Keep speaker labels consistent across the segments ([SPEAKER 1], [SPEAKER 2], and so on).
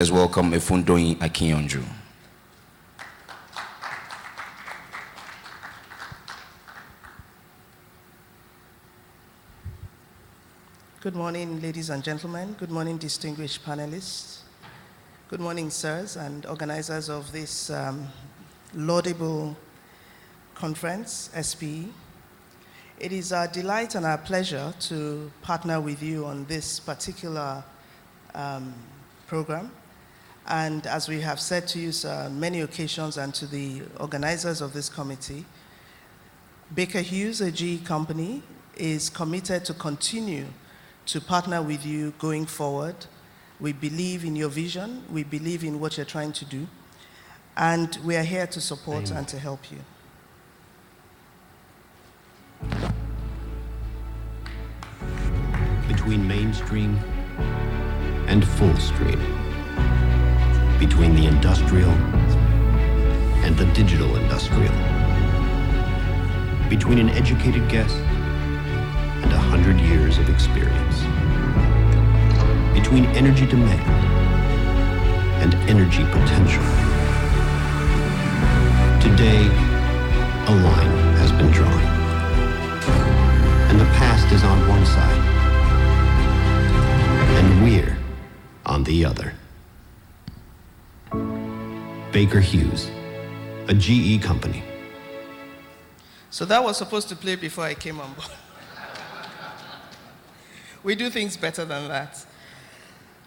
[SPEAKER 1] Let's welcome Efundoyin Akinyanju.
[SPEAKER 2] Good morning, ladies and gentlemen. Good morning, distinguished panelists. Good morning, sirs and organizers of this laudable conference, SPE. It is our delight and our pleasure to partner with you on this particular program. And as we have said to you, sir, on many occasions, and to the organizers of this committee, Baker Hughes, a GE company, is committed to continue to partner with you going forward. We believe in your vision, we believe in what you're trying to do, and we are here to support and to help you.
[SPEAKER 3] Between mainstream and full stream, between the industrial and the digital industrial, between an educated guess and 100 years of experience, between energy demand and energy potential. Today, a line has been drawn, and the past is on one side, and we're on the other. Baker Hughes, a GE company.
[SPEAKER 2] So that was supposed to play before I came on board. We do things better than that.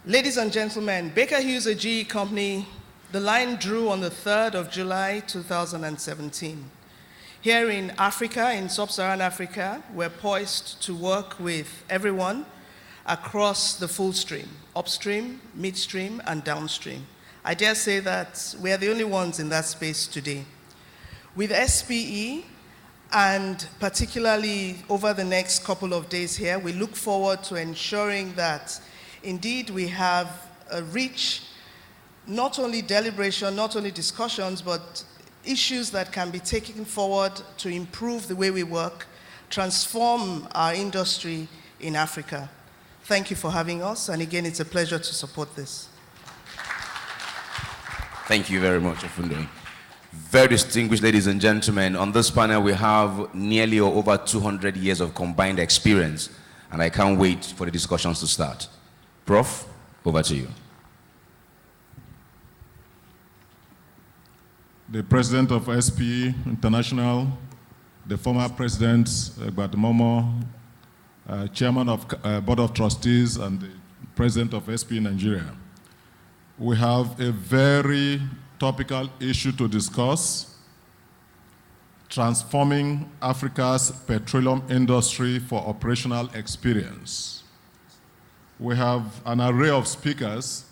[SPEAKER 2] Ladies and gentlemen, Baker Hughes, a GE company, the line drew on the 3rd of July, 2017. Here in Africa, in sub-Saharan Africa, we're poised to work with everyone across the full stream, upstream, midstream, and downstream. I dare say that we are the only ones in that space today. With SPE, and particularly over the next couple of days here, we look forward to ensuring that indeed we have a rich, not only deliberation, not only discussions, but issues that can be taken forward to improve the way we work, transform our industry in Africa. Thank you for having us, and again, it's a pleasure to support this.
[SPEAKER 1] Thank you very much, Efundoyin. Very distinguished ladies and gentlemen, on this panel we have nearly or over 200 years of combined experience, and I can't wait for the discussions to start. Prof, over to you.
[SPEAKER 4] The president of SPE International, the former president, Egbert Momo, chairman of board of trustees, and the president of SPE Nigeria. We have a very topical issue to discuss: transforming Africa's petroleum industry for operational experience. We have an array of speakers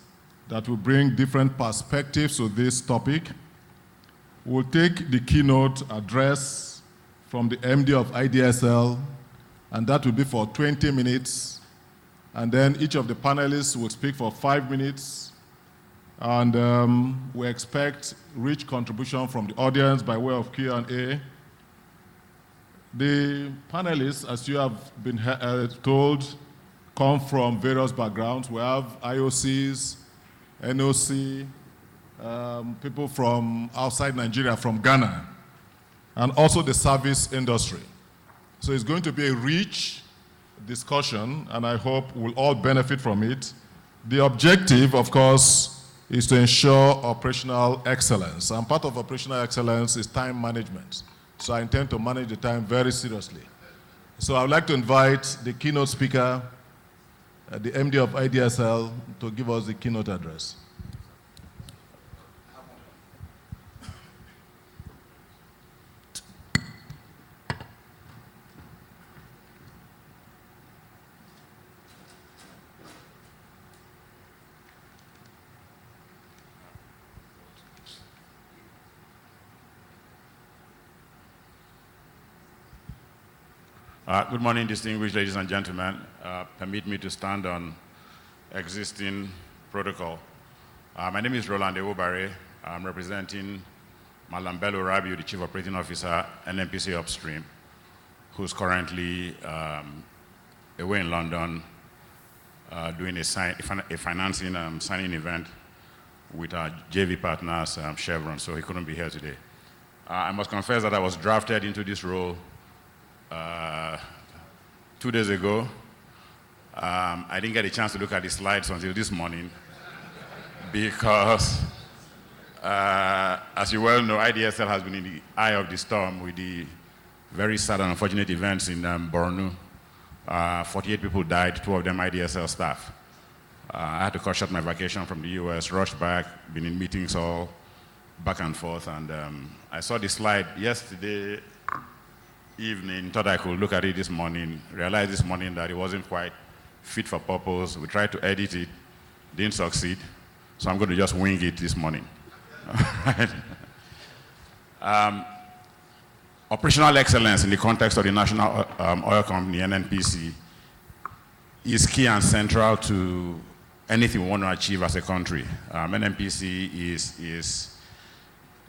[SPEAKER 4] that will bring different perspectives to this topic. We'll take the keynote address from the MD of IDSL, and that will be for 20 minutes. And then each of the panelists will speak for 5 minutes. And we expect rich contribution from the audience by way of Q&A. The panelists, as you have been told, come from various backgrounds. We have IOCs, NOC, people from outside Nigeria, from Ghana, and also the service industry. So it's going to be a rich discussion, and I hope we'll all benefit from it. The objective, of course, is to ensure operational excellence. And part of operational excellence is time management. So I intend to manage the time very seriously. So I would like to invite the keynote speaker, the MD of IDSL, to give us the keynote address.
[SPEAKER 5] Good morning, distinguished ladies and gentlemen. Permit me to stand on existing protocol. My name is Roland Ewobare. I'm representing Malam Bello Rabiu, the Chief Operating Officer, NNPC Upstream, who's currently away in London doing a financing signing event with our JV partners, Chevron, so he couldn't be here today. I must confess that I was drafted into this role 2 days ago. I didn't get a chance to look at the slides until this morning because, as you well know, IDSL has been in the eye of the storm with the very sad and unfortunate events in Borno. 48 people died, 2 of them IDSL staff. I had to cut short my vacation from the US, rushed back, been in meetings all back and forth, and I saw the slide yesterday evening, thought I could look at it this morning, realized this morning that it wasn't quite fit for purpose. We tried to edit it, didn't succeed, so I'm going to just wing it this morning. Operational excellence in the context of the National Oil Company, NNPC, is key and central to anything we want to achieve as a country. NNPC is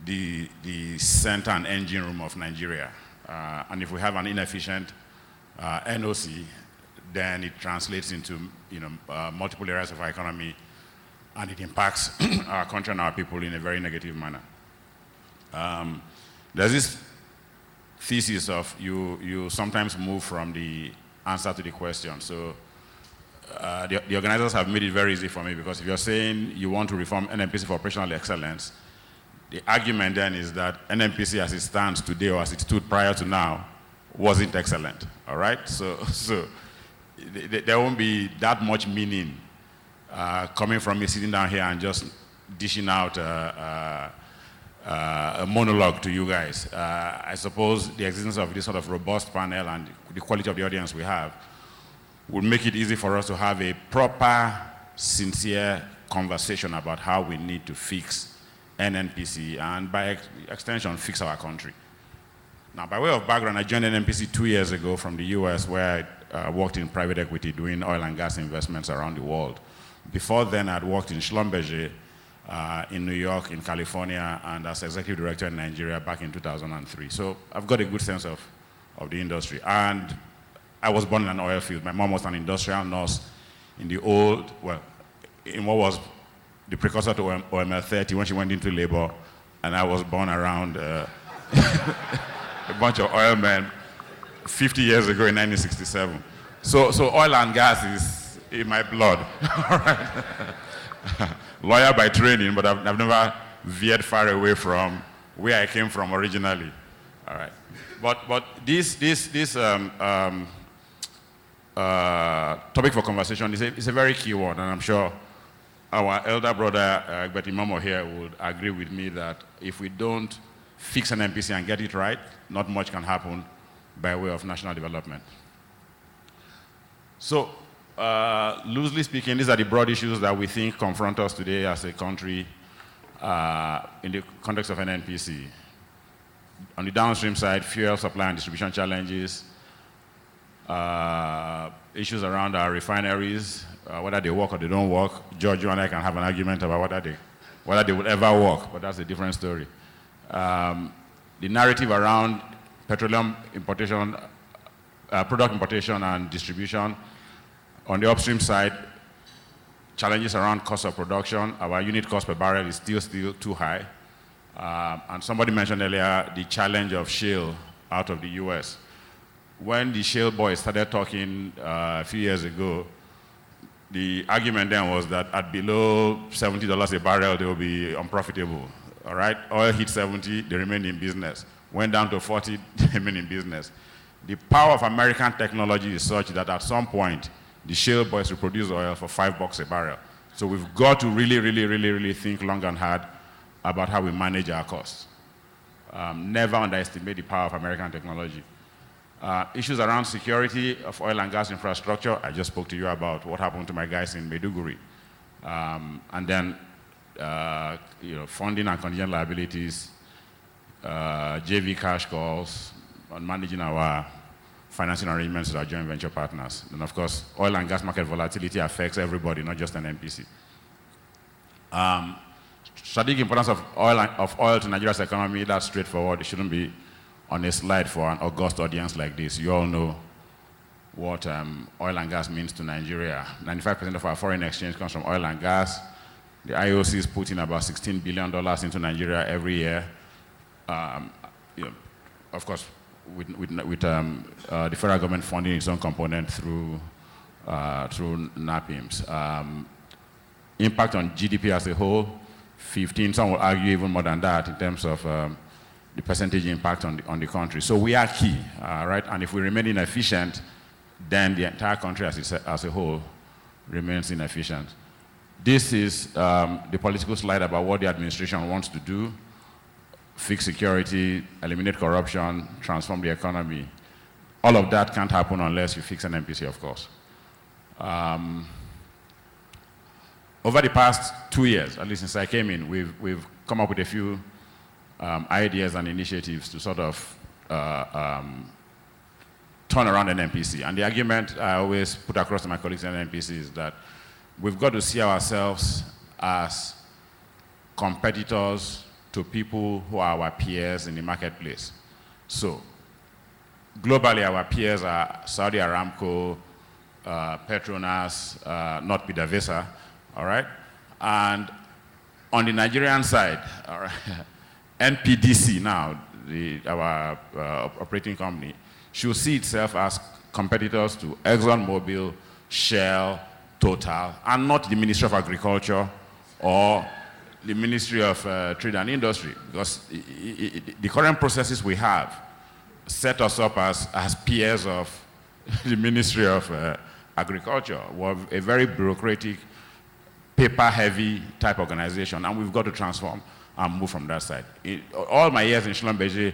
[SPEAKER 5] the center and engine room of Nigeria. And if we have an inefficient NOC, then it translates into multiple areas of our economy, and it impacts our country and our people in a very negative manner. There's this thesis of you sometimes move from the answer to the question. So the organizers have made it very easy for me, because if you're saying you want to reform NNPC for operational excellence, the argument then is that NNPC as it stands today or as it stood prior to now wasn't excellent, all right? So there won't be that much meaning coming from me sitting down here and just dishing out a monologue to you guys. I suppose the existence of this sort of robust panel and the quality of the audience we have would make it easy for us to have a proper, sincere conversation about how we need to fix NNPC and by extension fix our country. Now, by way of background, I joined NNPC 2 years ago from the US, where I worked in private equity doing oil and gas investments around the world. Before then, I'd worked in Schlumberger in New York, in California, and as executive director in Nigeria back in 2003. So I've got a good sense of the industry. And I was born in an oil field. My mom was an industrial nurse in the old, well, in what was the precursor to OML 30 when she went into labor, and I was born around a bunch of oil men 50 years ago in 1967. So oil and gas is in my blood. All right. Lawyer by training, but I've never veered far away from where I came from originally. All right. But this topic for conversation is a very key one, and I'm sure our elder brother, Egbert Imamo here, would agree with me that if we don't fix an NNPC and get it right, not much can happen by way of national development. So, loosely speaking, these are the broad issues that we think confront us today as a country in the context of NNPC. On the downstream side, fuel supply and distribution challenges, issues around our refineries, whether they work or they don't work. George, you and I can have an argument about whether they will ever work, but that's a different story. The narrative around petroleum importation, product importation and distribution. On the upstream side, challenges around cost of production. Our unit cost per barrel is still too high. And somebody mentioned earlier the challenge of shale out of the US. When the shale boys started talking a few years ago, the argument then was that at below $70 a barrel, they will be unprofitable. All right, oil hit 70, they remain in business. Went down to 40, they remain in business. The power of American technology is such that at some point, the shale boys will produce oil for $5 a barrel. So we've got to really think long and hard about how we manage our costs. Never underestimate the power of American technology. Issues around security of oil and gas infrastructure. I just spoke to you about what happened to my guys in Maiduguri. And then, funding and contingent liabilities, JV cash calls, on managing our financing arrangements with our joint venture partners. And of course, oil and gas market volatility affects everybody, not just an NNPC. Strategic importance of oil to Nigeria's economy, that's straightforward. It shouldn't be on a slide for an august audience like this. You all know what oil and gas means to Nigeria. 95% of our foreign exchange comes from oil and gas. The IOCs put in about $16 billion into Nigeria every year. You know, of course, with the federal government funding its own component through NAPIMS. Impact on GDP as a whole, 15, some will argue even more than that in terms of the percentage impact on the country. So we are key, right? And if we remain inefficient, then the entire country as a whole remains inefficient. This is the political slide about what the administration wants to do: fix security, eliminate corruption, transform the economy. All of that can't happen unless you fix NNPC, of course. Over the past 2 years, at least since I came in, we've come up with a few ideas and initiatives to sort of turn around NNPC. And the argument I always put across to my colleagues in NNPC is that we've got to see ourselves as competitors to people who are our peers in the marketplace. So, globally, our peers are Saudi Aramco, Petronas, not PDVSA, all right? And on the Nigerian side, all right, NPDC now, our operating company, should see itself as competitors to ExxonMobil, Shell, Total, and not the Ministry of Agriculture or the Ministry of Trade and Industry, because the current processes we have set us up as peers of the Ministry of Agriculture. We're a very bureaucratic, paper-heavy type organization, and we've got to transform and move from that side. All my years in Schlumberger,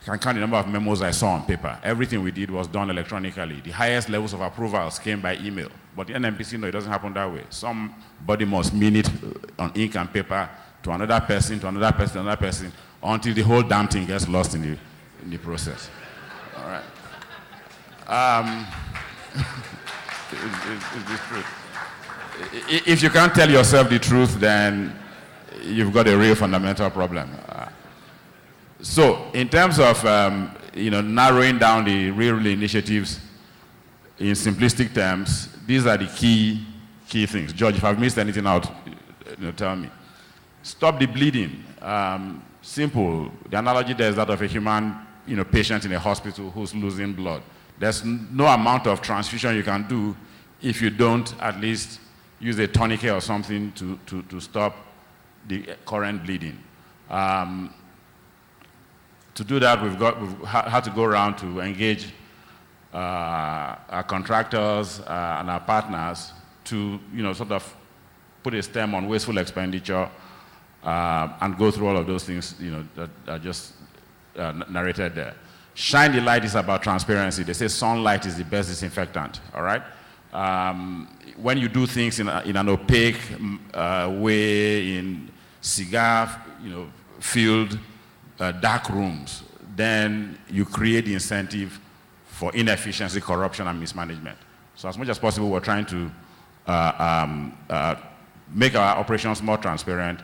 [SPEAKER 5] I can count the number of memos I saw on paper. Everything we did was done electronically. The highest levels of approvals came by email. But the NNPC, no, it doesn't happen that way. Somebody must mean it on ink and paper to another person, to another person, to another person, until the whole damn thing gets lost in the process. All right. It's the truth. If you can't tell yourself the truth, then you've got a real fundamental problem. So, in terms of narrowing down the real initiatives in simplistic terms, these are the key things. George, if I've missed anything out, tell me. Stop the bleeding. Simple. The analogy there is that of a human patient in a hospital who's losing blood. There's no amount of transfusion you can do if you don't at least use a tourniquet or something to stop the current bleeding. To do that, we've had to go around to engage our contractors and our partners to, sort of put a stem on wasteful expenditure and go through all of those things, that are just narrated there. Shine the light is about transparency. They say sunlight is the best disinfectant, all right? When you do things in an opaque way, in cigar-filled dark rooms, then you create the incentive for inefficiency, corruption, and mismanagement. So as much as possible, we're trying to make our operations more transparent.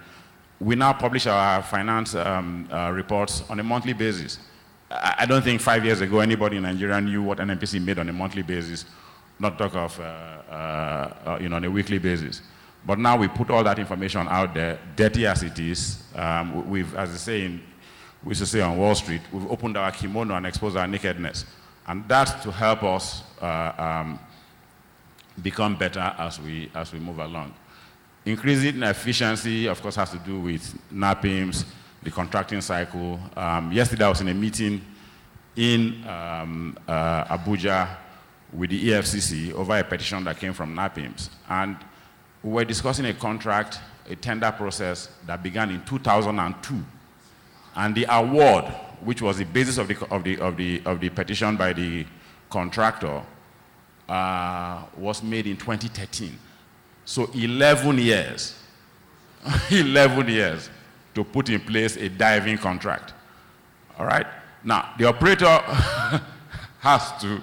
[SPEAKER 5] We now publish our finance reports on a monthly basis. I don't think 5 years ago anybody in Nigeria knew what NNPC made on a monthly basis, not talk of on a weekly basis. But now we put all that information out there, dirty as it is. We've, as I say, we used to say on Wall Street, we've opened our kimono and exposed our nakedness. And that's to help us become better as we move along. Increasing efficiency, of course, has to do with NAPIMS, the contracting cycle. Yesterday I was in a meeting in Abuja with the EFCC over a petition that came from NAPIMS. And we were discussing a contract, a tender process that began in 2002. And the award, which was the basis of the petition by the contractor, was made in 2013. So 11 years, 11 years to put in place a diving contract. All right? Now, the operator has to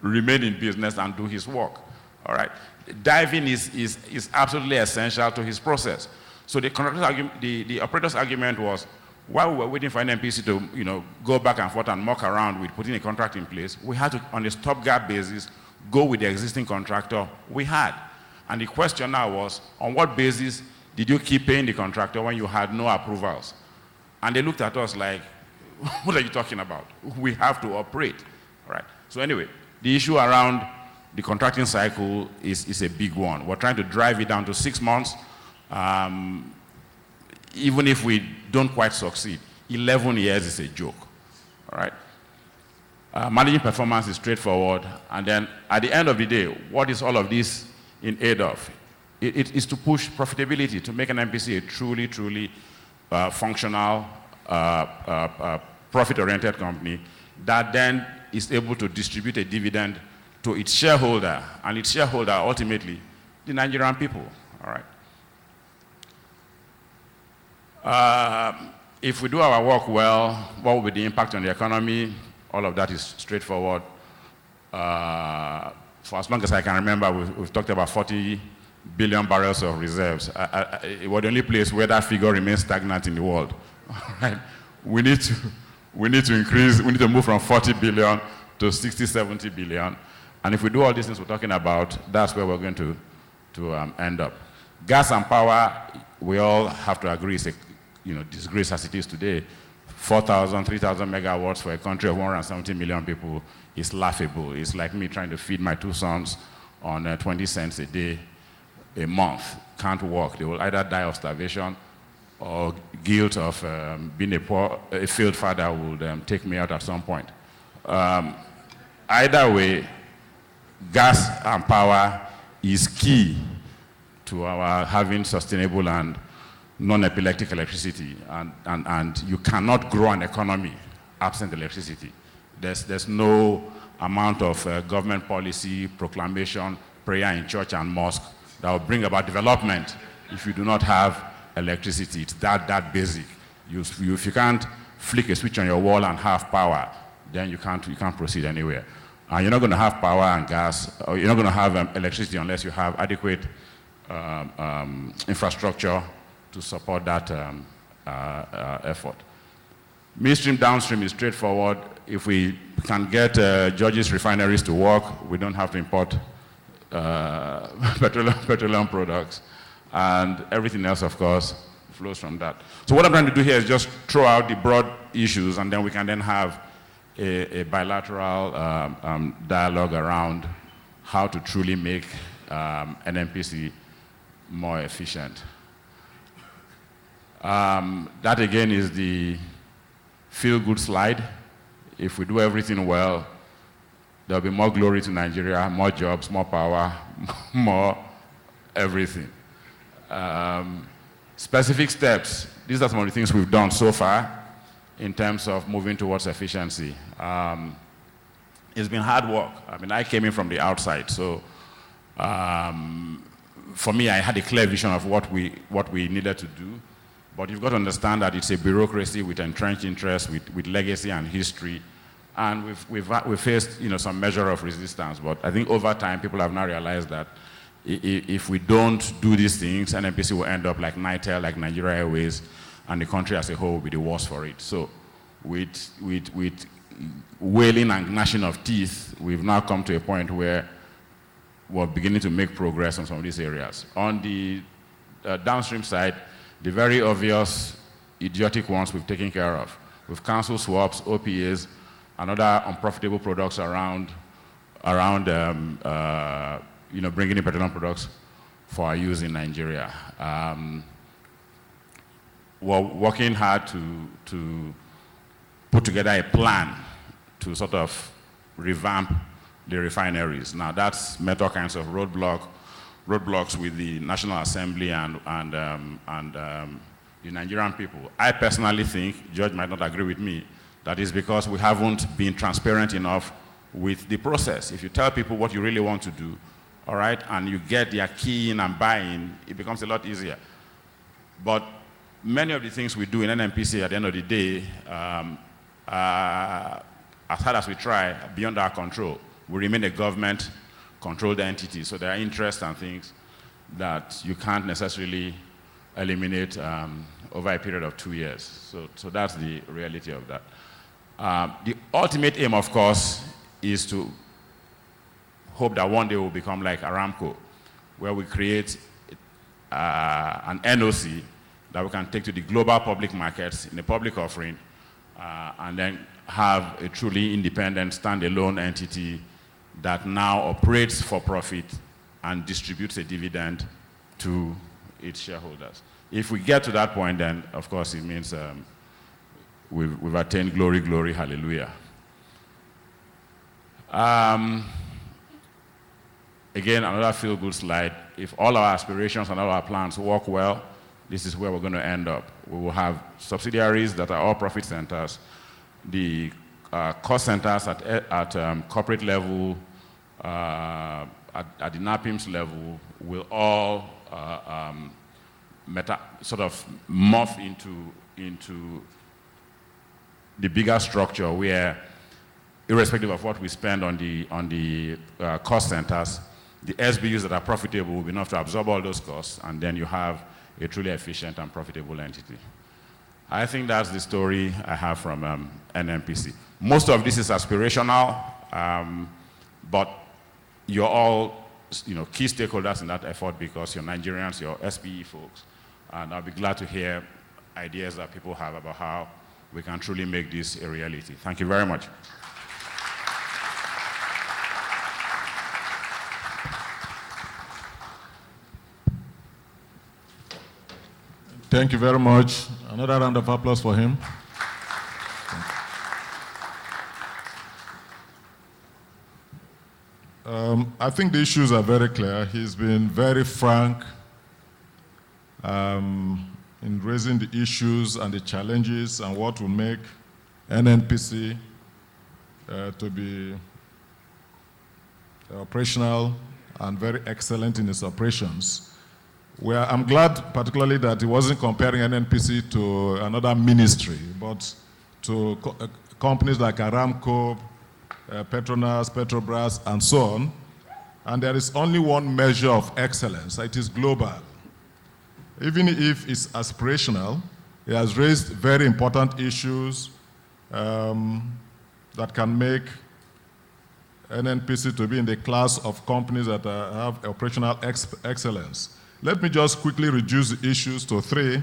[SPEAKER 5] remain in business and do his work. All right? Diving is absolutely essential to his process. So the operator's argument was, while we were waiting for NNPC to go back and forth and muck around with putting a contract in place, we had to, on a stopgap basis, go with the existing contractor we had. And the question now was, on what basis did you keep paying the contractor when you had no approvals? And they looked at us like, what are you talking about? We have to operate, all right? So anyway, the issue around the contracting cycle is a big one. We're trying to drive it down to 6 months. Even if we don't quite succeed, 11 years is a joke, all right? Managing performance is straightforward, and then at the end of the day, what is all of this in aid of? It is to push profitability, to make an NNPC a truly, truly functional, profit-oriented company that then is able to distribute a dividend to its shareholder, and its shareholder ultimately, the Nigerian people, all right? If we do our work well, what will be the impact on the economy? All of that is straightforward. For as long as I can remember, we've talked about 40 billion barrels of reserves. It was the only place where that figure remains stagnant in the world. Right? We need to increase, we need to move from 40 billion to 60, 70 billion. And if we do all these things we're talking about, that's where we're going to end up. Gas and power, we all have to agree, is a disgrace as it is today. 4,000, 3,000 megawatts for a country of 170 million people is laughable. It's like me trying to feed my 2 sons on 20 cents a day, a month. Can't work. They will either die of starvation or guilt of being a failed father would take me out at some point. Either way, gas and power is key to our having sustainable and non-epileptic electricity, and you cannot grow an economy absent electricity. There's no amount of government policy, proclamation, prayer in church and mosque that will bring about development if you do not have electricity. It's that basic. If you can't flick a switch on your wall and have power, then you can't proceed anywhere. And you're not going to have power and gas, or you're not going to have electricity unless you have adequate infrastructure to support that effort. Midstream, downstream is straightforward. If we can get George's refineries to work, we don't have to import petroleum products. And everything else, of course, flows from that. So what I'm trying to do here is just throw out the broad issues, and then we can then have a bilateral dialogue around how to truly make NNPC more efficient. That again is the feel-good slide. If we do everything well, there'll be more glory to Nigeria, more jobs, more power, more everything. Specific steps, these are some of the things we've done so far in terms of moving towards efficiency. It's been hard work. I mean, I came in from the outside, so for me, I had a clear vision of what we needed to do. But you've got to understand that it's a bureaucracy with entrenched interests, with legacy and history. And we've faced some measure of resistance. But I think over time, people have now realized that if we don't do these things, NNPC will end up like NITEL, like Nigeria Airways, and the country as a whole will be the worse for it. So with wailing and gnashing of teeth, we've now come to a point where we're beginning to make progress on some of these areas. On the downstream side, the very obvious, idiotic ones we've taken care of. We've canceled swaps, OPAs, and other unprofitable products around bringing in petroleum products for our use in Nigeria. We're working hard to put together a plan to sort of revamp the refineries. Now that's met all kinds of roadblocks with the National Assembly and the Nigerian people. I personally think, George might not agree with me, that is because we haven't been transparent enough with the process. If you tell people what you really want to do, all right, and you get their key in and buy-in, it becomes a lot easier. But many of the things we do in NNPC at the end of the day, as hard as we try, beyond our control. We remain a government-controlled entity, so there are interests and things that you can't necessarily eliminate over a period of 2 years. So that's the reality of that. The ultimate aim, of course, is to hope that one day we'll become like Aramco, where we create an NOC that we can take to the global public markets in a public offering, and then have a truly independent, standalone entity that now operates for profit and distributes a dividend to its shareholders. If we get to that point, then of course it means we've attained glory, glory, hallelujah. Again, another feel-good slide. If all our aspirations and all our plans work well, this is where we're going to end up. We will have subsidiaries that are all profit centers. The cost centers at corporate level, at the NAPIMS level, will all sort of morph into the bigger structure where, irrespective of what we spend on the cost centers, the SBUs that are profitable will be enough to absorb all those costs, and then you have a truly efficient and profitable entity. I think that's the story I have from NNPC. Most of this is aspirational, but you're all key stakeholders in that effort because you're Nigerians, you're SPE folks, and I'll be glad to hear ideas that people have about how we can truly make this a reality. Thank you very much.
[SPEAKER 4] Thank you very much. Another round of applause for him. I think the issues are very clear. He's been very frank in raising the issues and the challenges and what will make NNPC to be operational and very excellent in its operations. I'm glad particularly that he wasn't comparing NNPC to another ministry, but to companies like Aramco, Petronas, Petrobras, and so on. And there is only one measure of excellence. It is global. Even if it's aspirational, he has raised very important issues that can make NNPC to be in the class of companies that have operational excellence. Let me just quickly reduce the issues to 3.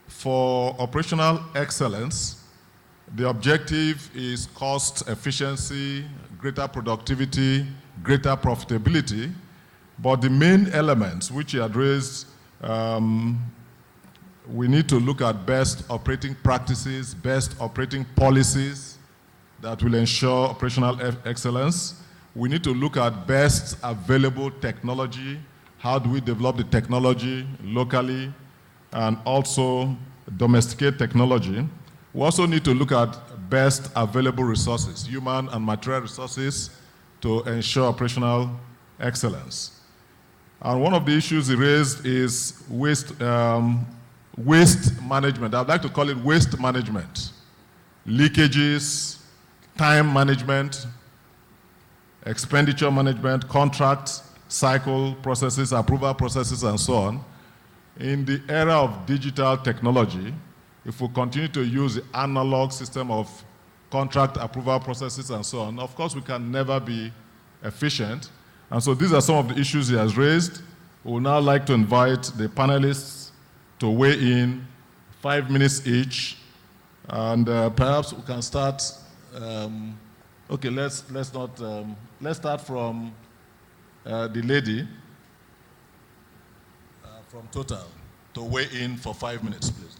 [SPEAKER 4] For operational excellence, the objective is cost efficiency, greater productivity, greater profitability, but the main elements which he had raised, we need to look at best operating practices, best operating policies that will ensure operational excellence. We need to look at best available technology. How do we develop the technology locally and also domesticate technology? We also need to look at best available resources, human and material resources, to ensure operational excellence. And one of the issues he raised is waste management. I'd like to call it waste management. Leakages, time management, expenditure management, contracts, cycle processes, approval processes, and so on. In the era of digital technology, if we continue to use the analog system of contract approval processes and so on, of course we can never be efficient. And so these are some of the issues he has raised. We would now like to invite the panelists to weigh in, 5 minutes each, and perhaps we can start. Okay, let's start from the lady from Total to weigh in for 5 minutes, please.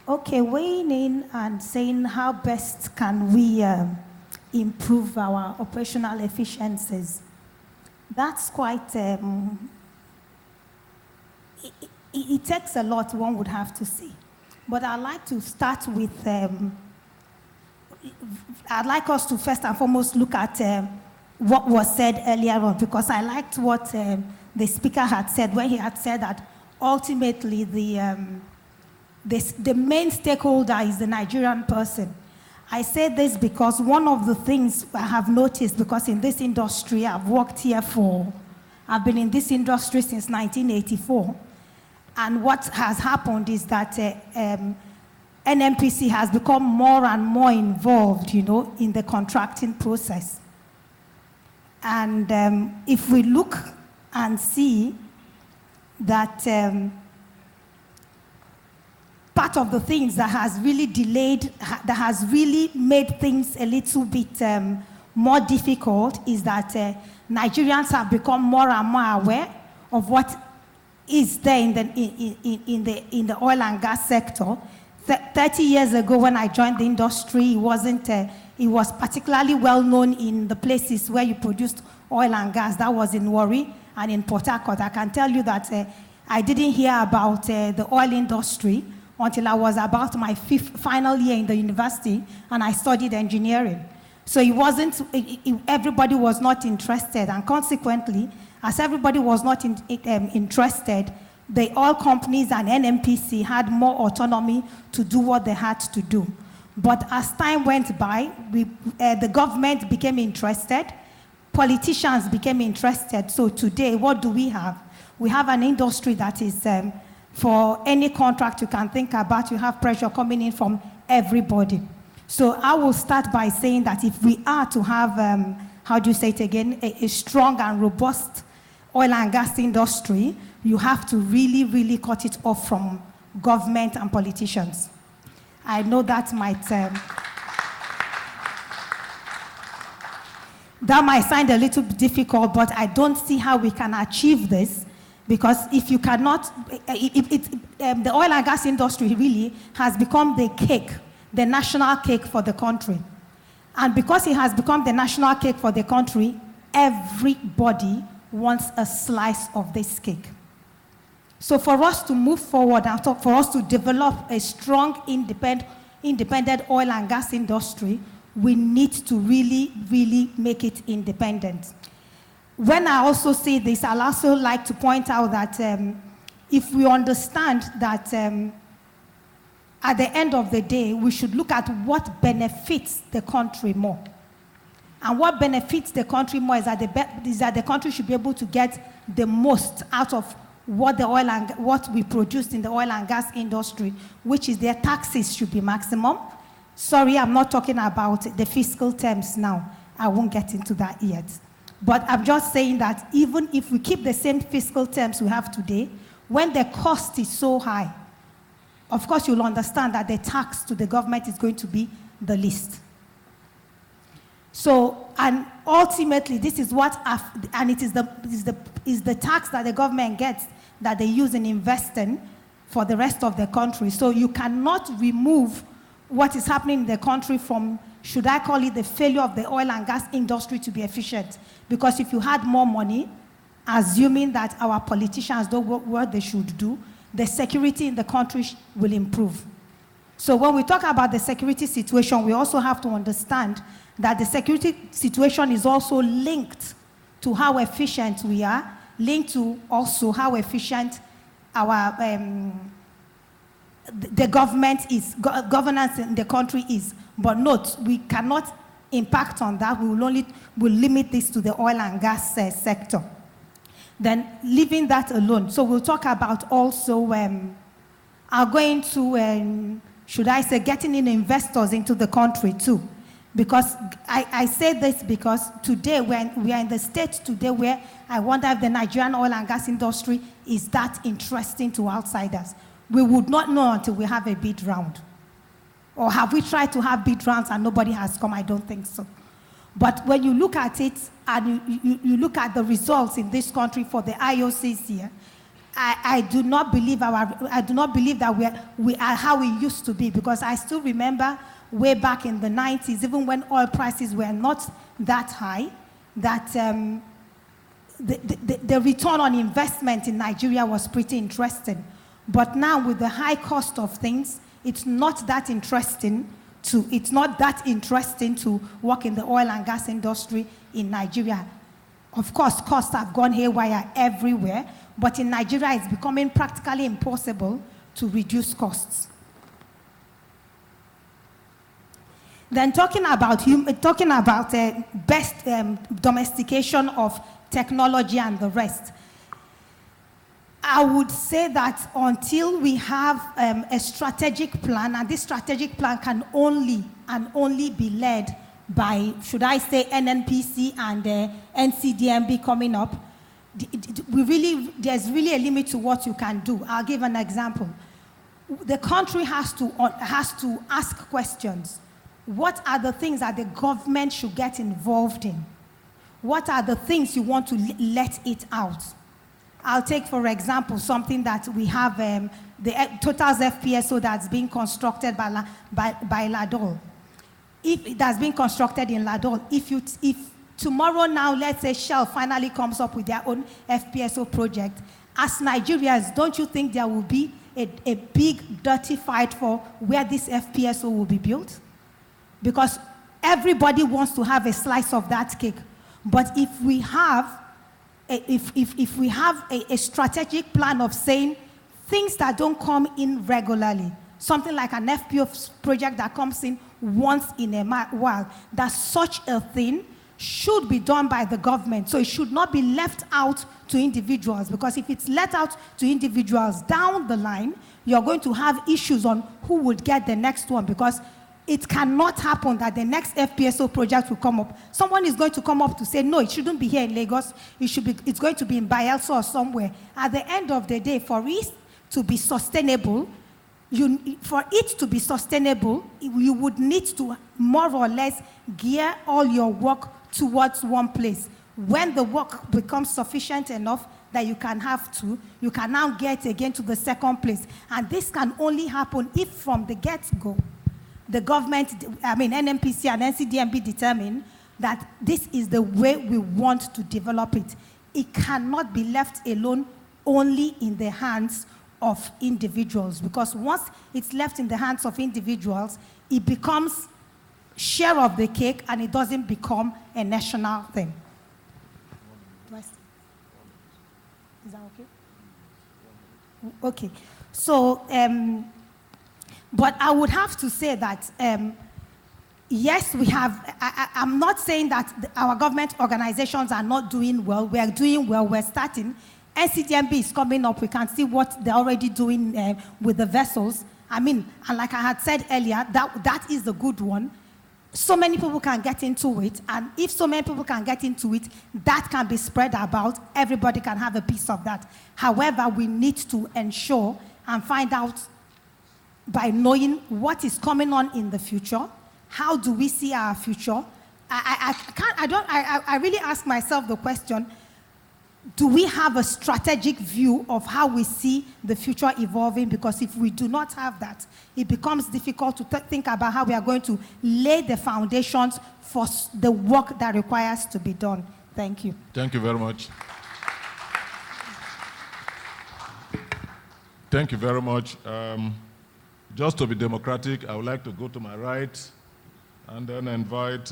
[SPEAKER 6] Okay, weighing in and saying how best can we improve our operational efficiencies. That's quite, it takes a lot, one would have to say. But I'd like to start with, I'd like us to first and foremost look at what was said earlier on, because I liked what the speaker had said when he had said that ultimately the main stakeholder is the Nigerian person. I say this because one of the things I have noticed, because in this industry I've worked here for I've been in this industry since 1984. And what has happened is that NNPC has become more and more involved, in the contracting process. And if we look and see that part of the things that has really delayed, that has really made things a little bit more difficult is that Nigerians have become more and more aware of what is there in the oil and gas sector. 30 years ago when I joined the industry, it was particularly well known in the places where you produced oil and gas. That was in Warri and in Port Harcourt. I can tell you that I didn't hear about the oil industry until I was about my final year in the university, and I studied engineering. So everybody was not interested, and consequently, as everybody was not interested, the oil companies and NNPC had more autonomy to do what they had to do. But as time went by, the government became interested, politicians became interested. So today, what do we have? We have an industry that is, for any contract you can think about, you have pressure coming in from everybody. So I will start by saying that if we are to have, a strong and robust oil and gas industry, you have to really, really cut it off from government and politicians. I know that might sound a little bit difficult, but I don't see how we can achieve this, because if you cannot, the oil and gas industry really has become the cake, the national cake for the country. And because it has become the national cake for the country, everybody wants a slice of this cake. So for us to move forward and for us to develop a strong, independent oil and gas industry, we need to really, really make it independent. When I also say this, I'll also like to point out that if we understand that at the end of the day, we should look at what benefits the country more. And what benefits the country more is that the country should be able to get the most out of what we produce in the oil and gas industry, which is their taxes should be maximum. Sorry, I'm not talking about the fiscal terms now. I won't get into that yet. But I'm just saying that even if we keep the same fiscal terms we have today, when the cost is so high, of course you'll understand that the tax to the government is going to be the least. So, and ultimately, this is what, and it is the tax that the government gets that they use in investing for the rest of the country. So you cannot remove what is happening in the country from, should I call it the failure of the oil and gas industry to be efficient? Because if you had more money, assuming that our politicians do what they should do, the security in the country will improve. So when we talk about the security situation, we also have to understand that the security situation is also linked to how efficient we are, linked to also how efficient our the government is, governance in the country is. But note, we cannot impact on that. We'll limit this to the oil and gas sector. Then leaving that alone. So we'll talk about also going to, should I say, getting in investors into the country too. Because I say this because today, when we are in the state today where I wonder if the Nigerian oil and gas industry is that interesting to outsiders. We would not know until we have a bid round. Or have we tried to have bid rounds and nobody has come? I don't think so. But when you look at it and you look at the results in this country for the IOCs here, I do not believe that we are how we used to be, because I still remember way back in the 90s, even when oil prices were not that high, that the return on investment in Nigeria was pretty interesting. But now with the high cost of things, it's not that interesting to work in the oil and gas industry in Nigeria. Of course, costs have gone haywire everywhere, but in Nigeria, it's becoming practically impossible to reduce costs. Then talking about best domestication of technology and the rest. I would say that until we have a strategic plan, and this strategic plan can only be led by, should I say, NNPC and NCDMB coming up, there's really a limit to what you can do. I'll give an example. The country has to ask questions. What are the things that the government should get involved in? What are the things you want to let it out? I'll take, for example, something that we have, the Total's FPSO that's being constructed by Ladol. If it has been constructed in Ladol, if tomorrow now, let's say Shell finally comes up with their own FPSO project, as Nigerians, don't you think there will be a big dirty fight for where this FPSO will be built? Because everybody wants to have a slice of that cake. But if we have a strategic plan of saying things that don't come in regularly, something like an FPSO project that comes in once in a while, that such a thing should be done by the government. So it should not be left out to individuals, because if it's let out to individuals down the line, you're going to have issues on who would get the next one, because it cannot happen that the next FPSO project will come up. Someone is going to come up to say, no, it shouldn't be here in Lagos. It's going to be in Bayelsa or somewhere. At the end of the day, for it to be sustainable, you would need to more or less gear all your work towards one place. When the work becomes sufficient enough that you can now get again to the second place. And this can only happen if from the get-go, the government, NNPC and NCDMB determine that this is the way we want to develop it. It cannot be left alone only in the hands of individuals, because once it's left in the hands of individuals, it becomes share of the cake and it doesn't become a national thing. Is that okay? Okay. So, but I would have to say that, yes, we have, I'm not saying that our government organizations are not doing well. We are doing well. We're starting. NCDMB is coming up. We can see what they're already doing with the vessels. And like I had said earlier, that is a good one. So many people can get into it. And if so many people can get into it, that can be spread about. Everybody can have a piece of that. However, we need to ensure and find out by knowing what is coming on in the future. How do we see our future? I really ask myself the question, do we have a strategic view of how we see the future evolving? Because if we do not have that, it becomes difficult to think about how we are going to lay the foundations for the work that requires to be done. Thank you.
[SPEAKER 4] Thank you very much. Thank you very much. Just to be democratic, I would like to go to my right and then invite...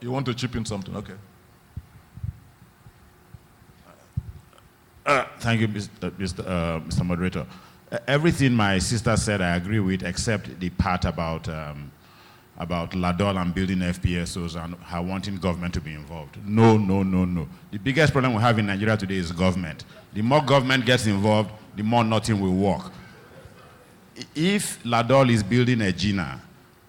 [SPEAKER 4] You want to chip in something? Okay.
[SPEAKER 5] Thank you, Mr. Moderator. Everything my sister said I agree with, except the part about Ladol and building FPSOs and her wanting government to be involved. No. The biggest problem we have in Nigeria today is government. The more government gets involved, the more nothing will work. If Ladol is building a GINA,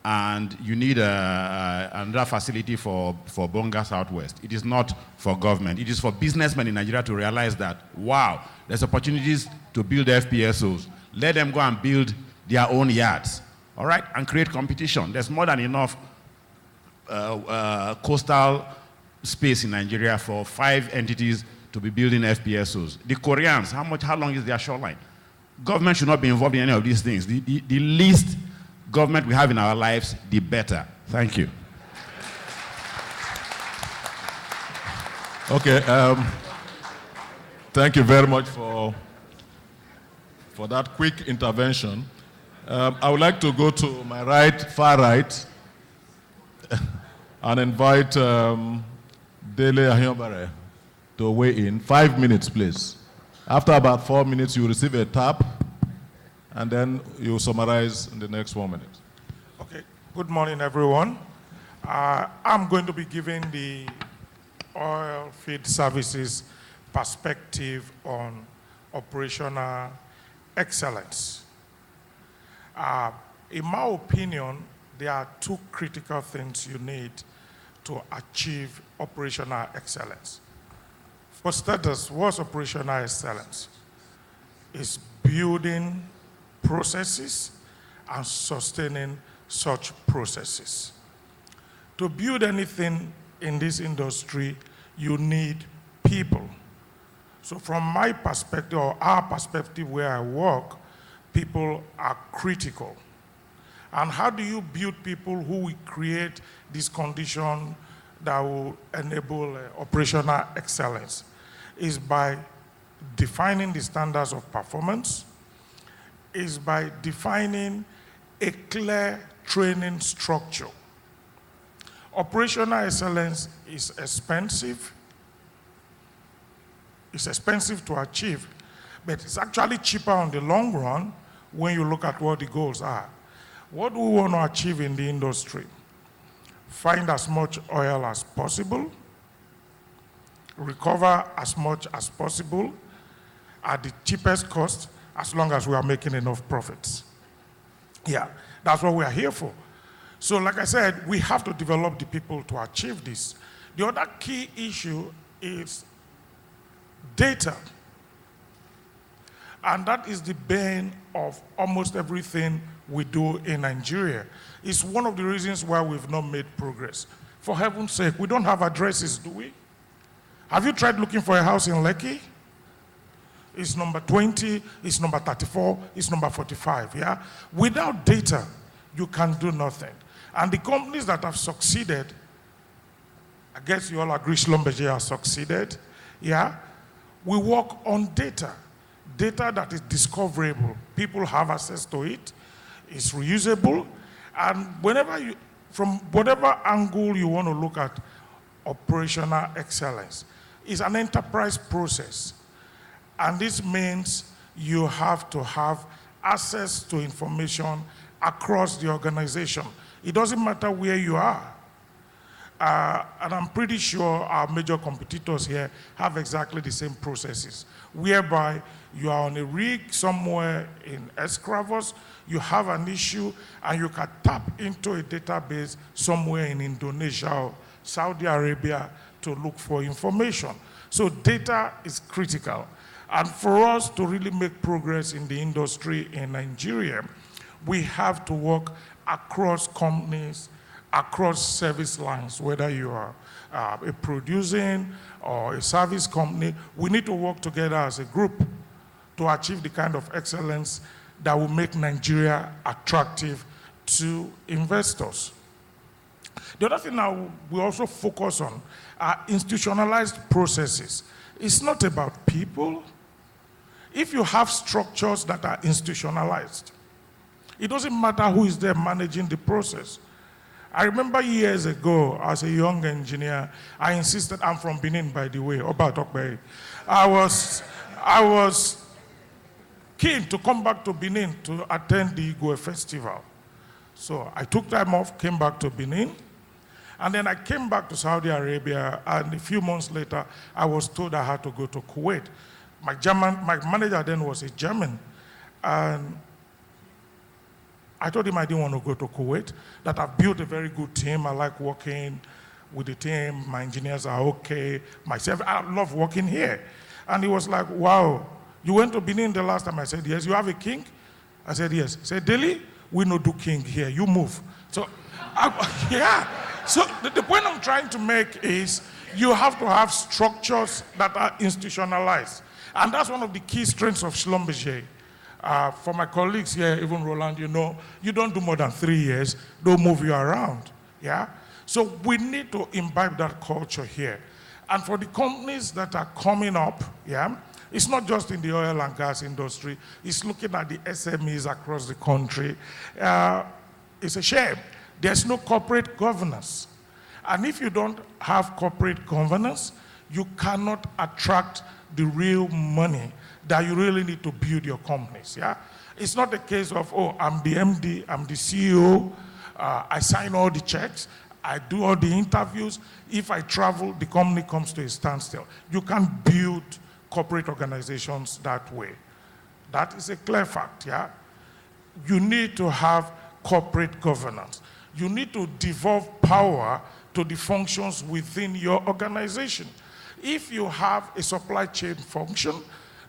[SPEAKER 5] and you need another facility for Bonga Southwest, it is not for government. It is for businessmen in Nigeria to realize that, wow, there's opportunities to build FPSOs. Let them go and build their own yards, all right, and create competition. There's more than enough coastal space in Nigeria for 5 entities to be building FPSOs. The Koreans, how long is their shoreline? Government should not be involved in any of these things. The least government we have in our lives, the better. Thank you.
[SPEAKER 4] Okay. Thank you very much for that quick intervention. I would like to go to my right, far right, and invite Dele Ahiobare to weigh in. 5 minutes, please. After about 4 minutes, you receive a tap, and then you summarize in the next 1 minute.
[SPEAKER 7] Okay. Good morning, everyone. I'm going to be giving the oil field services perspective on operational excellence. In my opinion, there are two critical things you need to achieve operational excellence. For starters, what's operational excellence? It's building processes and sustaining such processes. To build anything in this industry, you need people. So from my perspective, or our perspective where I work, people are critical. And how do you build people who will create this condition that will enable operational excellence? Is by defining the standards of performance, is by defining a clear training structure. Operational excellence is expensive. It's expensive to achieve, but it's actually cheaper on the long run when you look at what the goals are. What do we want to achieve in the industry? Find as much oil as possible, recover as much as possible at the cheapest cost, as long as we are making enough profits. Yeah, that's what we are here for. So like I said, we have to develop the people to achieve this. The other key issue is data. And that is the bane of almost everything we do in Nigeria. It's one of the reasons why we've not made progress. For heaven's sake, we don't have addresses, do we? Have you tried looking for a house in Lekki? It's number 20, it's number 34, it's number 45, yeah? Without data, you can do nothing. And the companies that have succeeded, I guess you all agree Schlumberger has succeeded, yeah? We work on data. Data that is discoverable. People have access to it, it's reusable, and from whatever angle you want to look at operational excellence, it's an enterprise process. And this means you have to have access to information across the organization. It doesn't matter where you are. And I'm pretty sure our major competitors here have exactly the same processes, whereby you are on a rig somewhere in Escravos, you have an issue, and you can tap into a database somewhere in Indonesia or Saudi Arabia to look for information. So data is critical. And for us to really make progress in the industry in Nigeria, we have to work across companies, across service lines, whether you are a producing or a service company. We need to work together as a group to achieve the kind of excellence that will make Nigeria attractive to investors. The other thing now we also focus on are institutionalized processes. It's not about people. If you have structures that are institutionalized, it doesn't matter who is there managing the process. I remember years ago, as a young engineer, I insisted, I'm from Benin, by the way, Obatokbe. I was keen to come back to Benin to attend the Igwe Festival. So I took time off, came back to Benin, and then I came back to Saudi Arabia, and a few months later, I was told I had to go to Kuwait. My manager then was a German, and I told him I didn't want to go to Kuwait, that I've built a very good team. I like working with the team. My engineers are okay. Myself, I love working here. And he was like, wow, you went to Benin the last time? I said, yes. You have a king? I said, yes. He said, Delhi, we no do king here. You move. So, yeah. So the point I'm trying to make is you have to have structures that are institutionalized. And that's one of the key strengths of Schlumberger. For my colleagues here, even Roland, you know, you don't do more than 3 years, they'll move you around, yeah? So we need to imbibe that culture here. And for the companies that are coming up, yeah, it's not just in the oil and gas industry, it's looking at the SMEs across the country. It's a shame. There's no corporate governance. And if you don't have corporate governance, you cannot attract the real money that you really need to build your companies, yeah? It's not a case of, oh, I'm the MD, I'm the CEO, I sign all the checks. I do all the interviews. If I travel, the company comes to a standstill. You can't build corporate organizations that way. That is a clear fact, yeah? You need to have corporate governance. You need to devolve power to the functions within your organization. If you have a supply chain function,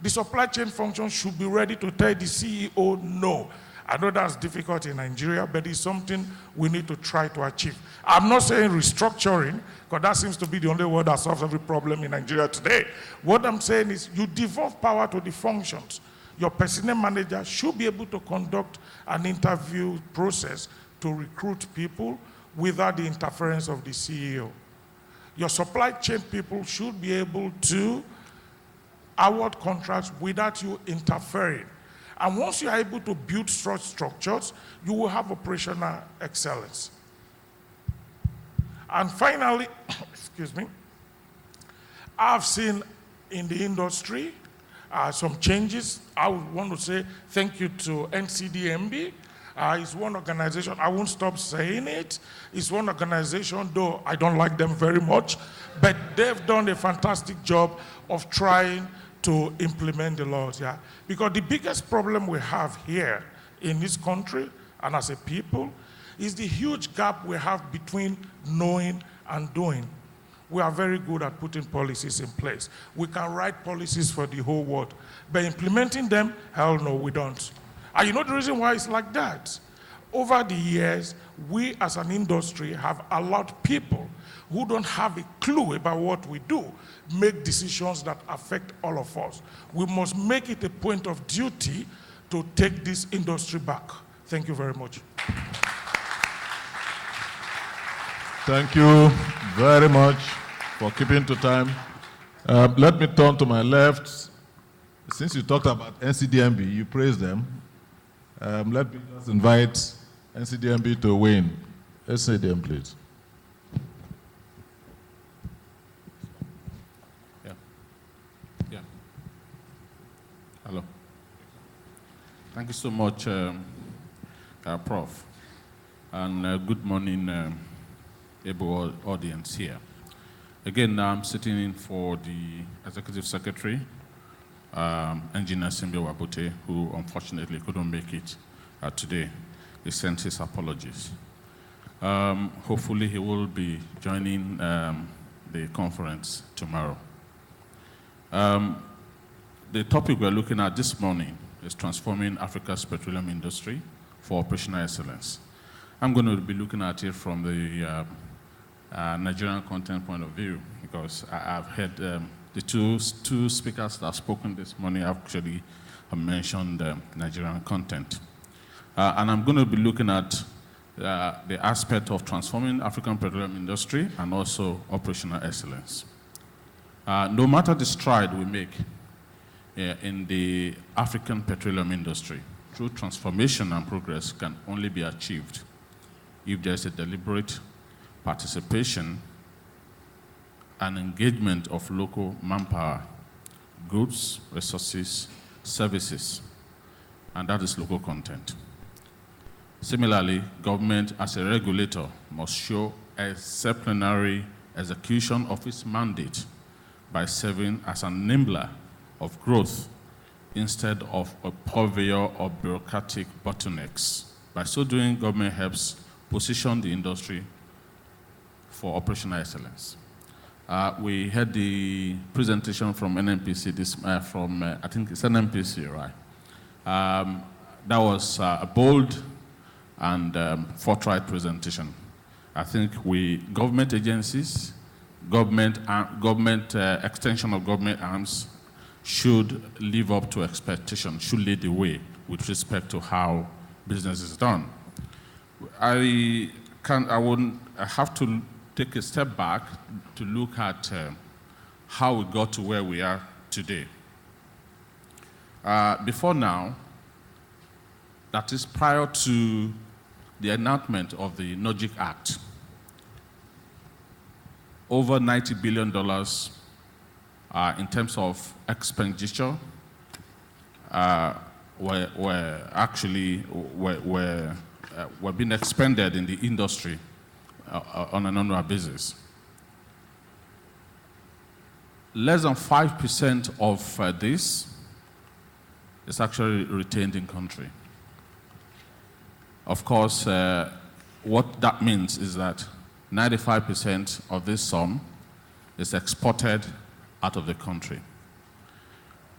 [SPEAKER 7] the supply chain function should be ready to tell the CEO no. I know that's difficult in Nigeria, but it's something we need to try to achieve. I'm not saying restructuring, because that seems to be the only word that solves every problem in Nigeria today. What I'm saying is you devolve power to the functions. Your personnel manager should be able to conduct an interview process to recruit people without the interference of the CEO. Your supply chain people should be able to award contracts without you interfering. And once you are able to build such structures, you will have operational excellence. And finally, excuse me, I've seen in the industry some changes. I would want to say thank you to NCDMB. It's one organization, I won't stop saying it. It's one organization, though I don't like them very much, but they've done a fantastic job of trying to implement the laws, yeah? Because the biggest problem we have here in this country and as a people is the huge gap we have between knowing and doing. We are very good at putting policies in place. We can write policies for the whole world, but implementing them, hell no, we don't. And you know the reason why it's like that? Over the years, we as an industry have allowed people who don't have a clue about what we do make decisions that affect all of us. We must make it a point of duty to take this industry back. Thank you very much.
[SPEAKER 4] Thank you very much for keeping to time. Let me turn to my left. Since you talked about NCDMB, you praised them. Let me just invite NCDMB to weigh in. NCDMB, please.
[SPEAKER 8] Yeah. Hello. Thank you so much, Prof. And good morning, able audience here. Again, I'm sitting in for the Executive Secretary, Engineer Simbe Wabute, who unfortunately couldn't make it today. He sent his apologies. Hopefully he will be joining the conference tomorrow. The topic we're looking at this morning is transforming Africa's petroleum industry for operational excellence. I'm going to be looking at it from the Nigerian content point of view, because I've heard the two speakers that have spoken this morning actually have mentioned Nigerian content. And I'm going to be looking at the aspect of transforming African petroleum industry and also operational excellence. No matter the stride we make in the African petroleum industry, true transformation and progress can only be achieved if there's a deliberate participation and engagement of local manpower, goods, resources, services, and that is local content. Similarly, government as a regulator must show exemplary execution of its mandate by serving as an enabler of growth instead of a purveyor of bureaucratic bottlenecks. By so doing, government helps position the industry for operational excellence. We had the presentation from NNPC, I think it's NNPC, right? That was a bold and forthright presentation. I think government agencies, extension of government arms should live up to expectation, should lead the way with respect to how business is done. I have to take a step back to look at how we got to where we are today. Before now, that is prior to the enactment of the NOGIC Act, over $90 billion in terms of expenditure were were being expended in the industry on an annual basis. Less than 5% of this is actually retained in country. Of course, what that means is that 95% of this sum is exported out of the country.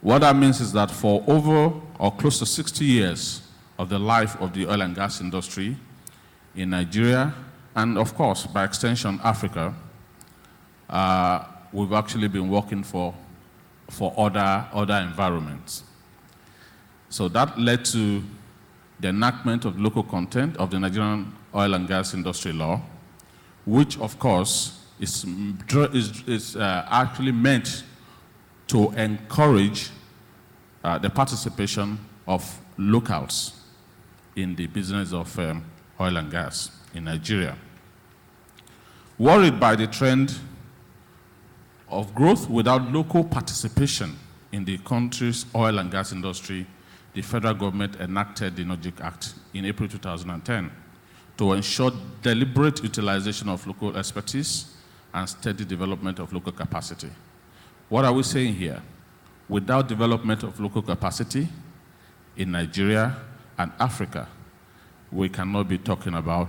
[SPEAKER 8] What that means is that for over or close to 60 years of the life of the oil and gas industry in Nigeria, and of course, by extension, Africa, we've actually been working for other environments. So that led to the enactment of local content of the Nigerian oil and gas industry law, which of course is actually meant to encourage the participation of locals in the business of oil and gas in Nigeria. Worried by the trend of growth without local participation in the country's oil and gas industry, the federal government enacted the NOGIC Act in April 2010 to ensure deliberate utilization of local expertise and steady development of local capacity. What are we saying here? Without development of local capacity in Nigeria and Africa, we cannot be talking about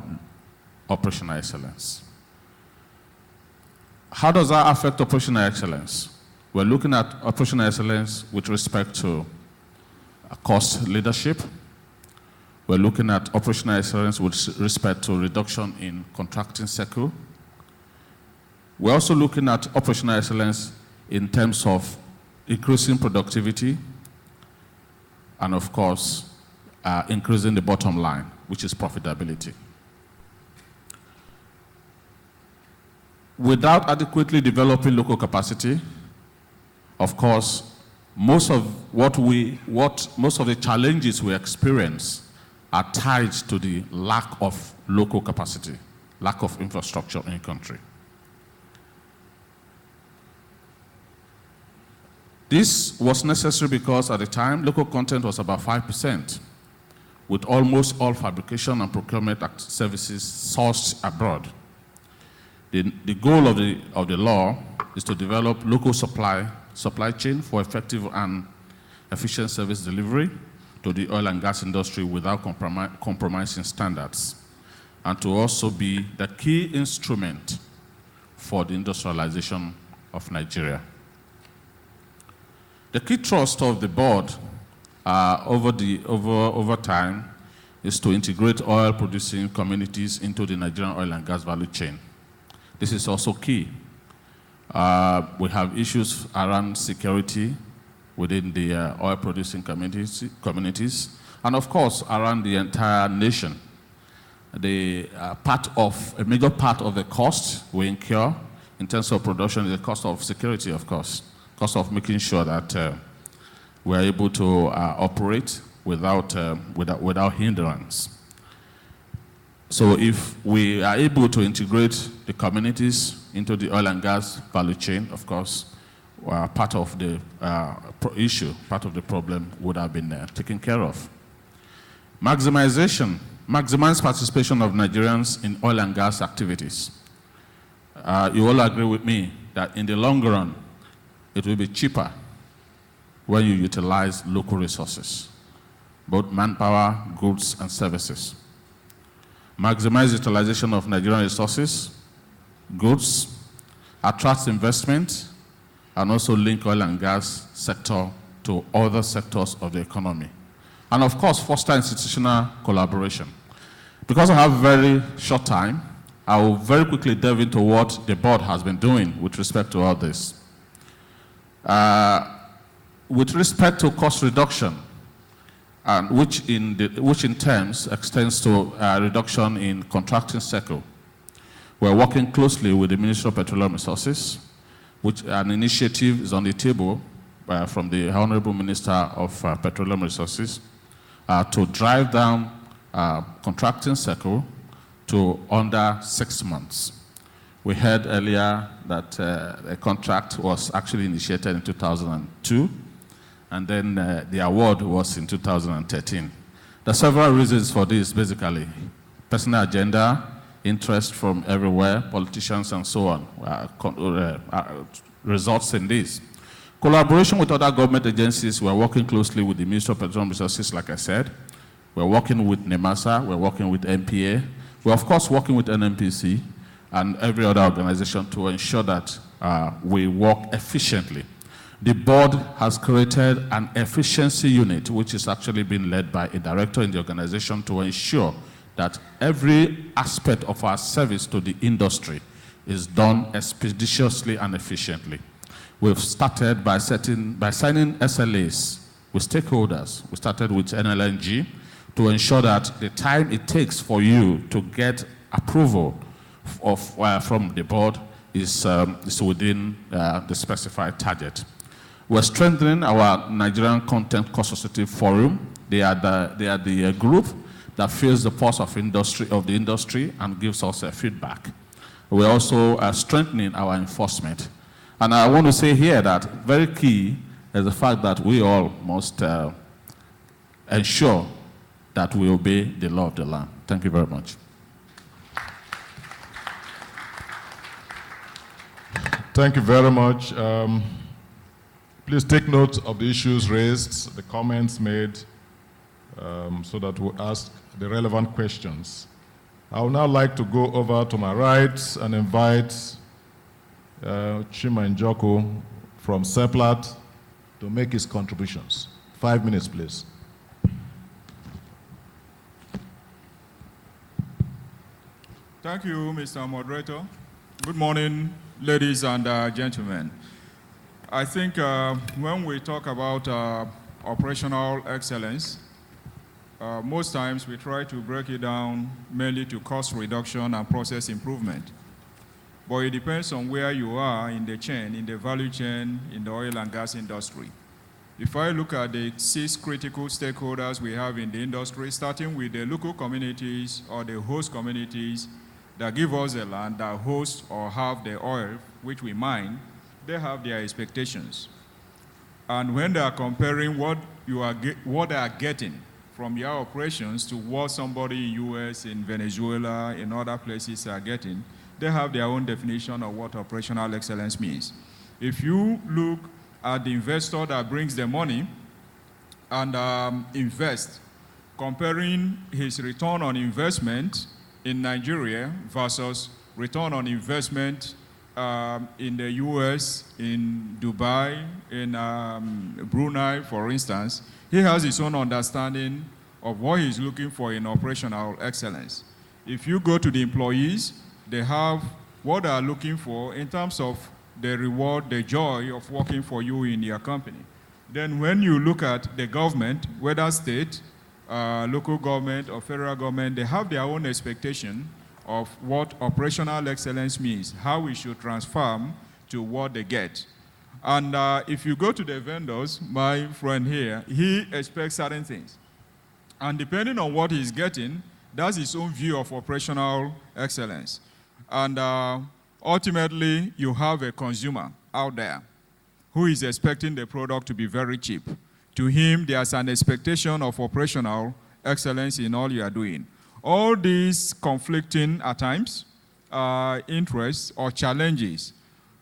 [SPEAKER 8] operational excellence. How does that affect operational excellence? We're looking at operational excellence with respect to cost leadership. We're looking at operational excellence with respect to reduction in contracting cycle. We're also looking at operational excellence in terms of increasing productivity and, of course, increasing the bottom line, which is profitability. Without adequately developing local capacity, of course, most of the challenges we experience are tied to the lack of local capacity, lack of infrastructure in the country. This was necessary because at the time, local content was about 5%, with almost all fabrication and procurement services sourced abroad. The goal of the law is to develop local supply chain for effective and efficient service delivery to the oil and gas industry without compromising standards, and to also be the key instrument for the industrialization of Nigeria. The key thrust of the board over time is to integrate oil-producing communities into the Nigerian oil and gas value chain. This is also key. We have issues around security within the oil-producing communities, and of course, around the entire nation. A major part of the cost we incur in terms of production is the cost of security, of course. Cost of making sure that we're able to operate without hindrance. So if we are able to integrate the communities into the oil and gas value chain, of course, part of the issue, part of the problem would have been taken care of. Maximize participation of Nigerians in oil and gas activities. You all agree with me that in the long run, it will be cheaper when you utilize local resources, both manpower, goods, and services. Maximize utilization of Nigerian resources, goods, attract investment, and also link oil and gas sector to other sectors of the economy. And of course, foster institutional collaboration. Because I have a very short time, I will very quickly delve into what the board has been doing with respect to all this. With respect to cost reduction, which in terms extends to reduction in contracting cycle, we're working closely with the Ministry of Petroleum Resources, which an initiative is on the table from the Honorable Minister of Petroleum Resources to drive down contracting cycle to under 6 months. We heard earlier that a contract was actually initiated in 2002, and then the award was in 2013. There are several reasons for this, basically. Personal agenda, interest from everywhere, politicians and so on, results in this. Collaboration with other government agencies, we're working closely with the Ministry of Petroleum Resources, like I said. We're working with NEMASA, we're working with MPA. We're, of course, working with NNPC and every other organization to ensure that we work efficiently. The board has created an efficiency unit, which is actually being led by a director in the organization to ensure that every aspect of our service to the industry is done expeditiously and efficiently. We've started by signing SLAs with stakeholders. We started with NLNG to ensure that the time it takes for you to get approval from the board is within the specified target. We're strengthening our Nigerian Content Consultative Forum. They are the group that feels the pulse of the industry and gives us feedback. We're also strengthening our enforcement. And I want to say here that very key is the fact that we all must ensure that we obey the law of the land. Thank you very much.
[SPEAKER 4] Thank you very much. Please take note of the issues raised, the comments made, so that we'll ask the relevant questions. I would now like to go over to my right and invite Chima Njoku from Seplat to make his contributions. 5 minutes, please.
[SPEAKER 9] Thank you, Mr. Moderator. Good morning, ladies and gentlemen. I think when we talk about operational excellence, most times we try to break it down mainly to cost reduction and process improvement. But it depends on where you are in the chain, in the value chain, in the oil and gas industry. If I look at the 6 critical stakeholders we have in the industry, starting with the local communities or the host communities that give us the land, that host or have the oil which we mine, they have their expectations. And when they are comparing what they are getting from your operations to what somebody in US, in Venezuela, in other places are getting, they have their own definition of what operational excellence means. If you look at the investor that brings the money and invest, comparing his return on investment in Nigeria versus return on investment in the US, in Dubai, in Brunei, for instance, he has his own understanding of what he's looking for in operational excellence. If you go to the employees, they have what they are looking for in terms of the reward, the joy of working for you in your company. Then when you look at the government, whether state, local government, or federal government, they have their own expectation of what operational excellence means, how we should transform to what they get. And if you go to the vendors, my friend here, he expects certain things. And depending on what he's getting, that's his own view of operational excellence. And ultimately, you have a consumer out there who is expecting the product to be very cheap. To him, there's an expectation of operational excellence in all you are doing. All these conflicting, at times, interests or challenges,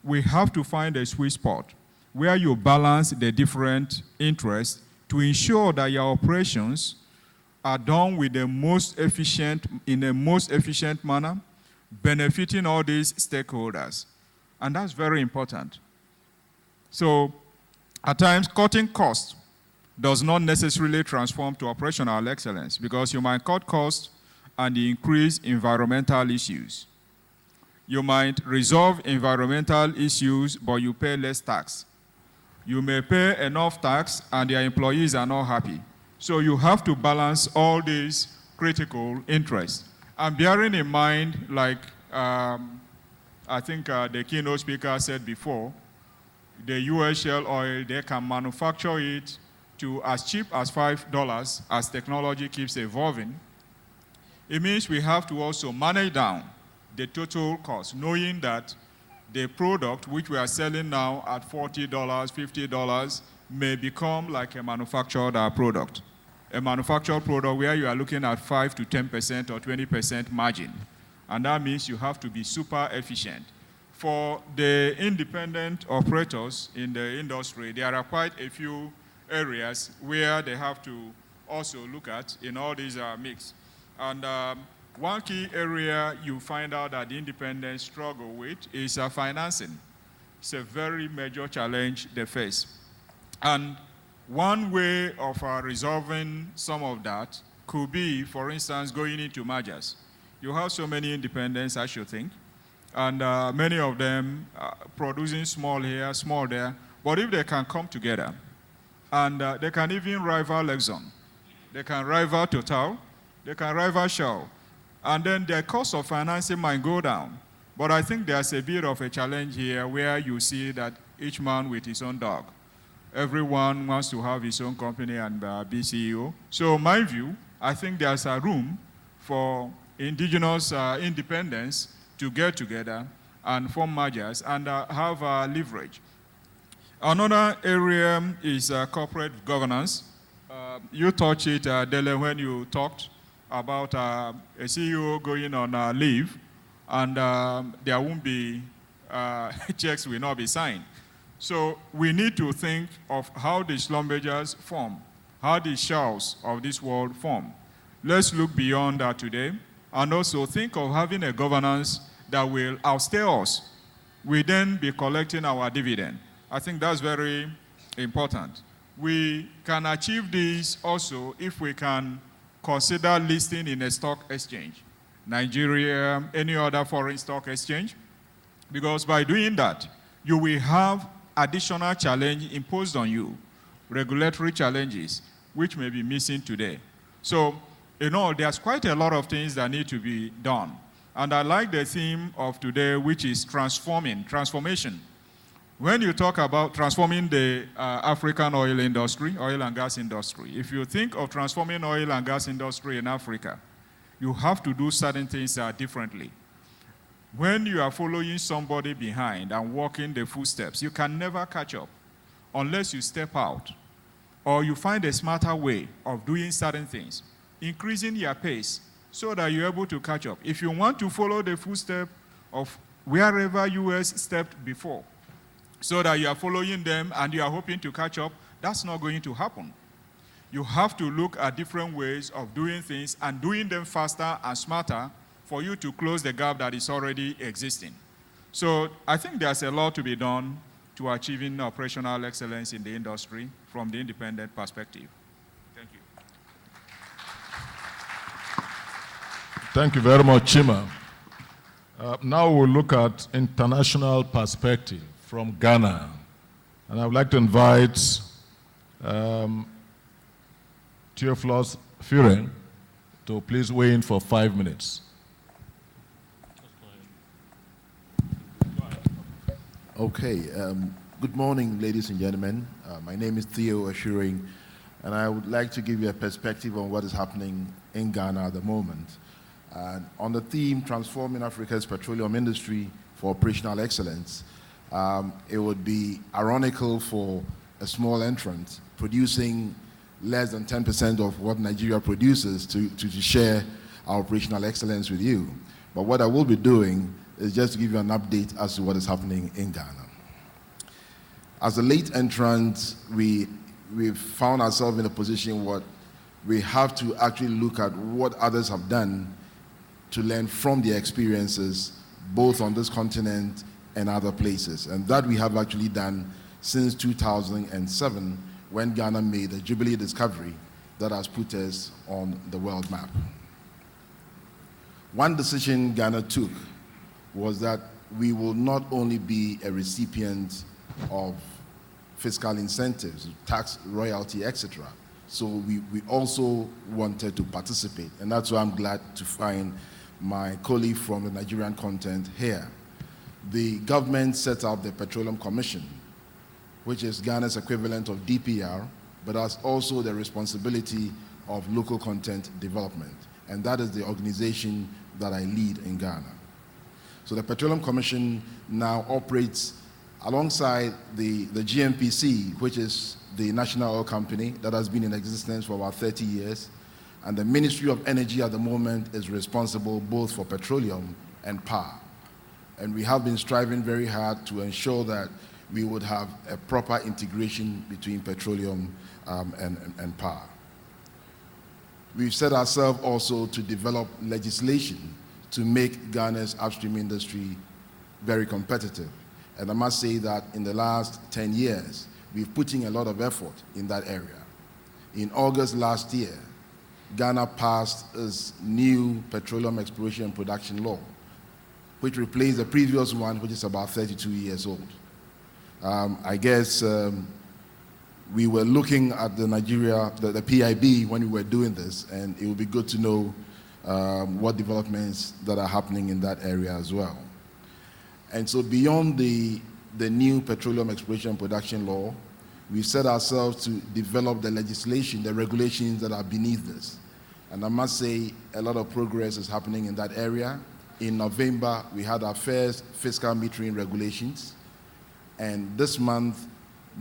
[SPEAKER 9] we have to find a sweet spot where you balance the different interests to ensure that your operations are done with the most efficient, in the most efficient manner, benefiting all these stakeholders. And that's very important. So, at times, cutting costs does not necessarily transform to operational excellence because you might cut costs and increase environmental issues. You might resolve environmental issues, but you pay less tax. You may pay enough tax and your employees are not happy. So you have to balance all these critical interests. And bearing in mind, like I think the keynote speaker said before, the US shale oil, they can manufacture it to as cheap as $5 as technology keeps evolving. It means we have to also manage down the total cost, knowing that the product which we are selling now at $40, $50 may become like a manufactured product. a manufactured product where you are looking at 5 to 10% or 20% margin. And that means you have to be super efficient. For the independent operators in the industry, there are quite a few areas where they have to also look at in all these mix. And one key area you find out that the independents struggle with is financing. It's a very major challenge they face. And one way of resolving some of that could be, for instance, going into mergers. You have so many independents, I should think, and many of them producing small here, small there. But if they can come together, and they can even rival Exxon, they can rival Total, they can rival Shell, and then their cost of financing might go down. But I think there's a bit of a challenge here where you see that each man with his own dog. Everyone wants to have his own company and be CEO. So my view, I think there's a room for indigenous independence to get together and form mergers and have leverage. Another area is corporate governance. You touched it, Dele, when you talked about a CEO going on leave, and there won't be, checks will not be signed. So we need to think of how the Schlumbergers form, how the Shells of this world form. Let's look beyond that today, and also think of having a governance that will outstay us. We then be collecting our dividend. I think that's very important. We can achieve this also if we can consider listing in a stock exchange, Nigeria, any other foreign stock exchange, because by doing that, you will have additional challenge imposed on you, regulatory challenges, which may be missing today. So, there's quite a lot of things that need to be done. And I like the theme of today, which is transformation. When you talk about transforming the African oil industry, oil and gas industry, if you think of transforming oil and gas industry in Africa, you have to do certain things differently. When you are following somebody behind and walking the footsteps, you can never catch up unless you step out or you find a smarter way of doing certain things, increasing your pace so that you're able to catch up. If you want to follow the footsteps of wherever US stepped before, so that you are following them and you are hoping to catch up, that's not going to happen. You have to look at different ways of doing things and doing them faster and smarter for you to close the gap that is already existing. So I think there's a lot to be done to achieving operational excellence in the industry from the independent perspective. Thank you.
[SPEAKER 4] Thank you very much, Chima. Now we'll look at international perspective from Ghana. And I would like to invite Theophilus Furen to please weigh in for 5 minutes.
[SPEAKER 10] Okay, good morning, ladies and gentlemen. My name is Theo Ashuring, and I would like to give you a perspective on what is happening in Ghana at the moment. On the theme, Transforming Africa's Petroleum Industry for Operational Excellence, it would be ironical for a small entrant producing less than 10% of what Nigeria produces to share our operational excellence with you. But what I will be doing is just to give you an update as to what is happening in Ghana. As a late entrant, we've found ourselves in a position where we have to actually look at what others have done to learn from their experiences, both on this continent and other places. And that we have actually done since 2007, when Ghana made the Jubilee discovery that has put us on the world map. One decision Ghana took was that we will not only be a recipient of fiscal incentives, tax, royalty, etc. So we also wanted to participate, and that's why I'm glad to find my colleague from the Nigerian content here. The government set up the Petroleum Commission, which is Ghana's equivalent of DPR, but has also the responsibility of local content development. And that is the organization that I lead in Ghana. So the Petroleum Commission now operates alongside the GMPC, which is the National Oil Company that has been in existence for about 30 years. And the Ministry of Energy at the moment is responsible both for petroleum and power. And we have been striving very hard to ensure that we would have a proper integration between petroleum and power. We've set ourselves also to develop legislation to make Ghana's upstream industry very competitive. And I must say that in the last 10 years, we've put in a lot of effort in that area. In August last year, Ghana passed its new petroleum exploration and production law, which replaced the previous one, which is about 32 years old. I guess we were looking at the PIB when we were doing this, and it would be good to know what developments that are happening in that area as well. And so beyond the new petroleum exploration and production law, we set ourselves to develop the legislation, the regulations that are beneath this. And I must say a lot of progress is happening in that area. In November, we had our first fiscal metering regulations. And this month,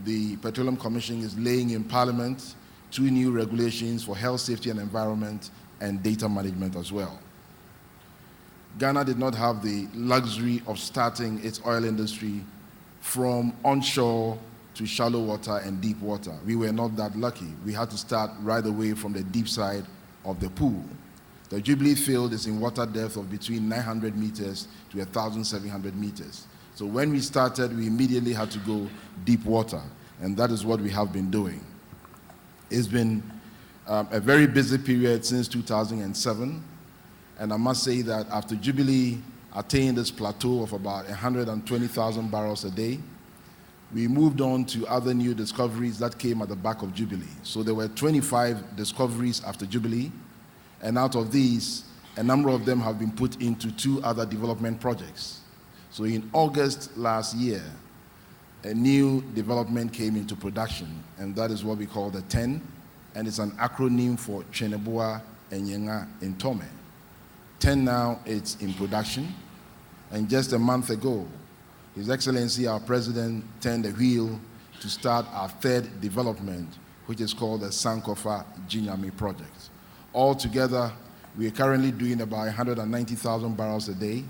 [SPEAKER 10] the Petroleum Commission is laying in Parliament 2 new regulations for health, safety, and environment and data management as well. Ghana did not have the luxury of starting its oil industry from onshore to shallow water and deep water. We were not that lucky. We had to start right away from the deep side of the pool. The Jubilee field is in water depth of between 900 meters to 1,700 meters. So when we started, we immediately had to go deep water, and that is what we have been doing. It's been a very busy period since 2007, and I must say that after Jubilee attained this plateau of about 120,000 barrels a day, we moved on to other new discoveries that came at the back of Jubilee. So there were 25 discoveries after Jubilee, and out of these, a number of them have been put into 2 other development projects. So in August last year, a new development came into production, and that is what we call the 10, and it's an acronym for Cheneboa Enyenga Ntome. 10 now, it's in production, and just a month ago, His Excellency, our President, turned the wheel to start our 3rd development, which is called the Sankofa Jinyami project. Altogether, we are currently doing about 190,000 barrels a day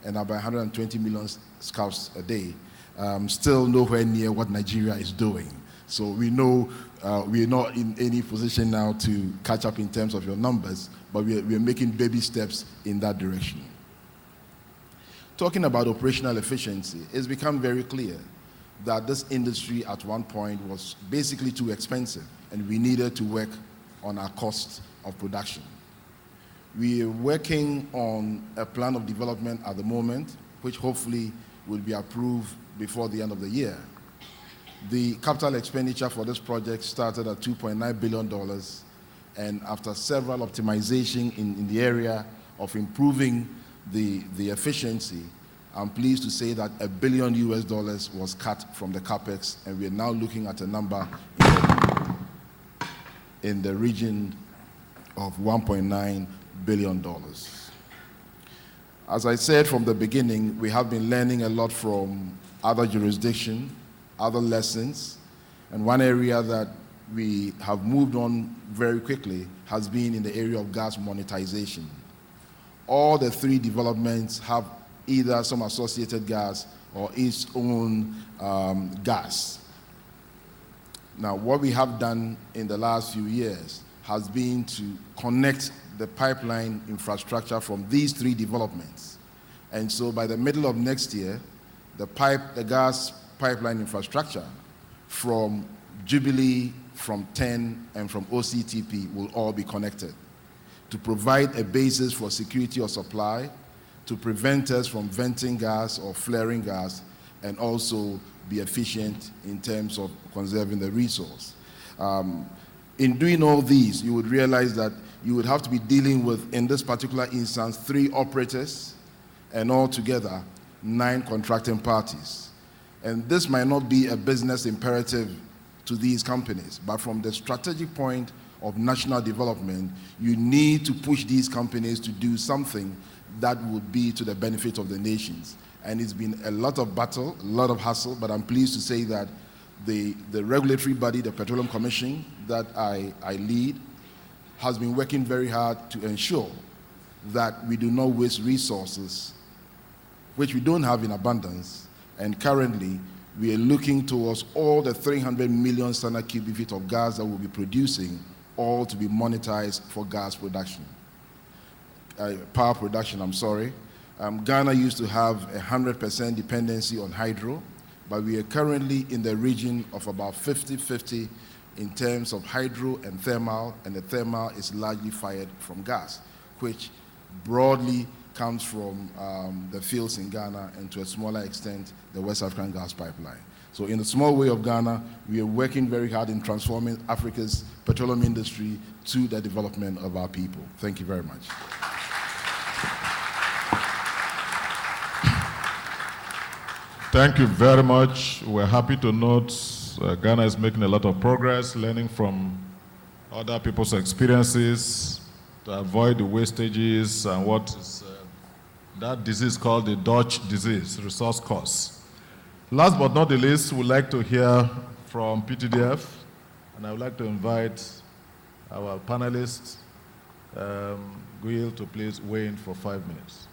[SPEAKER 10] and about 120 million scf a day. Still nowhere near what Nigeria is doing. So we know we are not in any position now to catch up in terms of your numbers, but we are making baby steps in that direction. Talking about operational efficiency, it's become very clear that this industry at one point was basically too expensive, and we needed to work on our cost of production. We are working on a plan of development at the moment, which hopefully will be approved before the end of the year. The capital expenditure for this project started at $2.9 billion, and after several optimization in the area of improving the efficiency, I'm pleased to say that $1 billion was cut from the capex, and we are now looking at a number in the region of $1.9 billion. As I said from the beginning, we have been learning a lot from other jurisdictions, other lessons, and one area that we have moved on very quickly has been in the area of gas monetization. All the 3 developments have either some associated gas or its own gas. Now, what we have done in the last few years has been to connect the pipeline infrastructure from these 3 developments. And so by the middle of next year, the gas pipeline infrastructure from Jubilee, from TEN, and from OCTP will all be connected to provide a basis for security of supply, to prevent us from venting gas or flaring gas, and also be efficient in terms of conserving the resource. In doing all these, you would realize that you would have to be dealing with, in this particular instance, 3 operators and altogether 9 contracting parties. And this might not be a business imperative to these companies, but from the strategic point of national development, you need to push these companies to do something that would be to the benefit of the nations. And it's been a lot of battle, a lot of hassle, but I'm pleased to say that the regulatory body, the Petroleum Commission, that I lead, has been working very hard to ensure that we do not waste resources, which we don't have in abundance. And currently, we are looking towards all the 300 million standard cubic feet of gas that we'll be producing, all to be monetized for gas production. Power production, I'm sorry. Ghana used to have 100% dependency on hydro, but we are currently in the region of about 50-50 in terms of hydro and thermal, and the thermal is largely fired from gas, which broadly comes from the fields in Ghana and to a smaller extent, the West African gas pipeline. So in the small way of Ghana, we are working very hard in transforming Africa's petroleum industry to the development of our people. Thank you very much.
[SPEAKER 4] Thank you very much. We're happy to note Ghana is making a lot of progress, learning from other people's experiences to avoid the wastages and what is that disease called the Dutch disease, resource costs. Last but not the least, we'd like to hear from PTDF, and I would like to invite our panelists, Guil, to please weigh in for 5 minutes.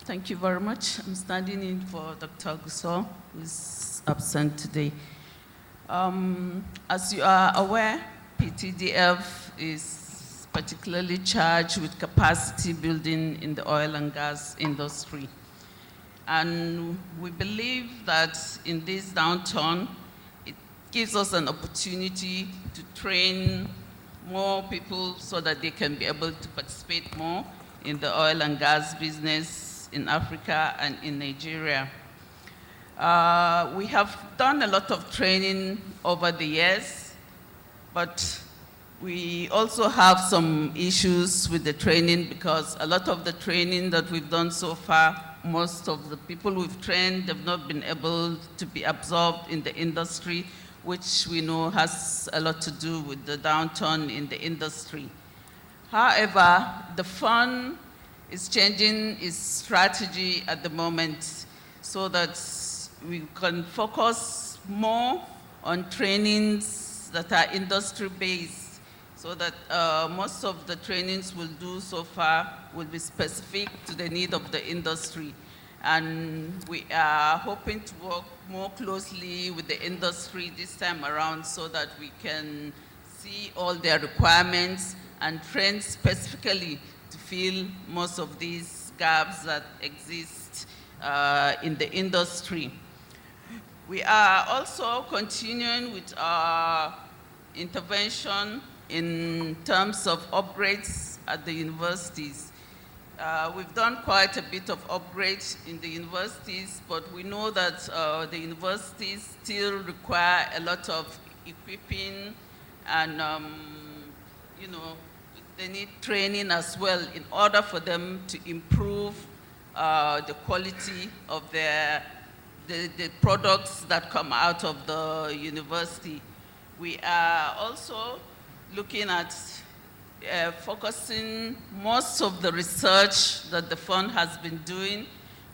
[SPEAKER 11] Thank you very much. I'm standing in for Dr. Gusau, who is absent today. As you are aware, PTDF is particularly charged with capacity building in the oil and gas industry. And we believe that in this downturn, it gives us an opportunity to train more people so that they can be able to participate more in the oil and gas business in Africa and in Nigeria. We have done a lot of training over the years, but we also have some issues with the training because a lot of the training that we've done so far, most of the people we've trained have not been able to be absorbed in the industry, which we know has a lot to do with the downturn in the industry. However, the fund is changing its strategy at the moment so that we can focus more on trainings that are industry-based, so that most of the trainings we'll do so far will be specific to the need of the industry. And we are hoping to work more closely with the industry this time around so that we can see all their requirements and train specifically to fill most of these gaps that exist in the industry. We are also continuing with our intervention in terms of upgrades at the universities. We've done quite a bit of upgrades in the universities, but we know that the universities still require a lot of equipping and, you know, they need training as well in order for them to improve the quality of the products that come out of the university. We are also looking at focusing most of the research that the fund has been doing.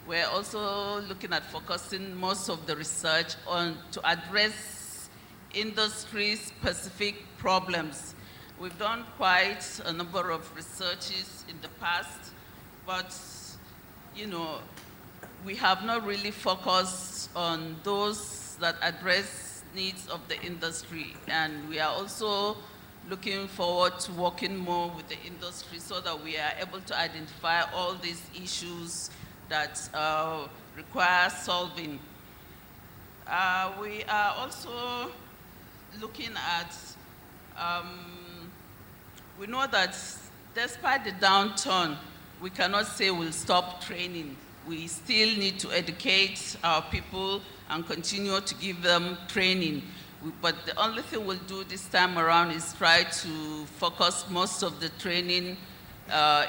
[SPEAKER 11] We're also looking at focusing most of the research on to address industry-specific problems. We've done quite a number of researches in the past, but you know, we have not really focused on those that address needs of the industry. And we are also looking forward to working more with the industry so that we are able to identify all these issues that require solving. We are also looking at, we know that despite the downturn, we cannot say we'll stop training. We still need to educate our people and continue to give them training. But the only thing we'll do this time around is try to focus most of the training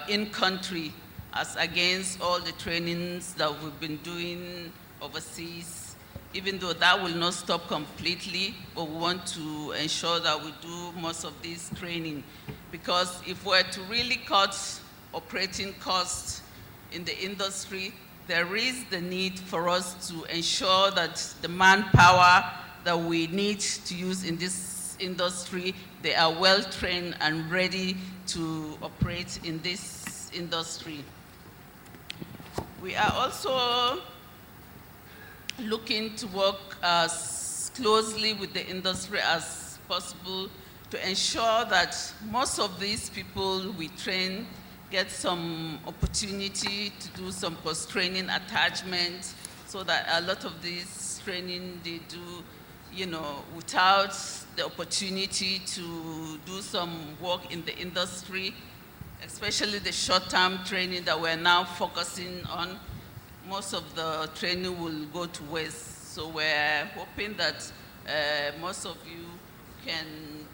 [SPEAKER 11] in country as against all the trainings that we've been doing overseas, even though that will not stop completely, but we want to ensure that we do most of this training. Because if we're to really cut operating costs in the industry, there is the need for us to ensure that the manpower that we need to use in this industry, they are well trained and ready to operate in this industry. We are also looking to work as closely with the industry as possible to ensure that most of these people we train get some opportunity to do some post-training attachment, so that a lot of this training they do, without the opportunity to do some work in the industry, especially the short-term training that we're now focusing on. Most of the training will go to waste. So we're hoping that most of you can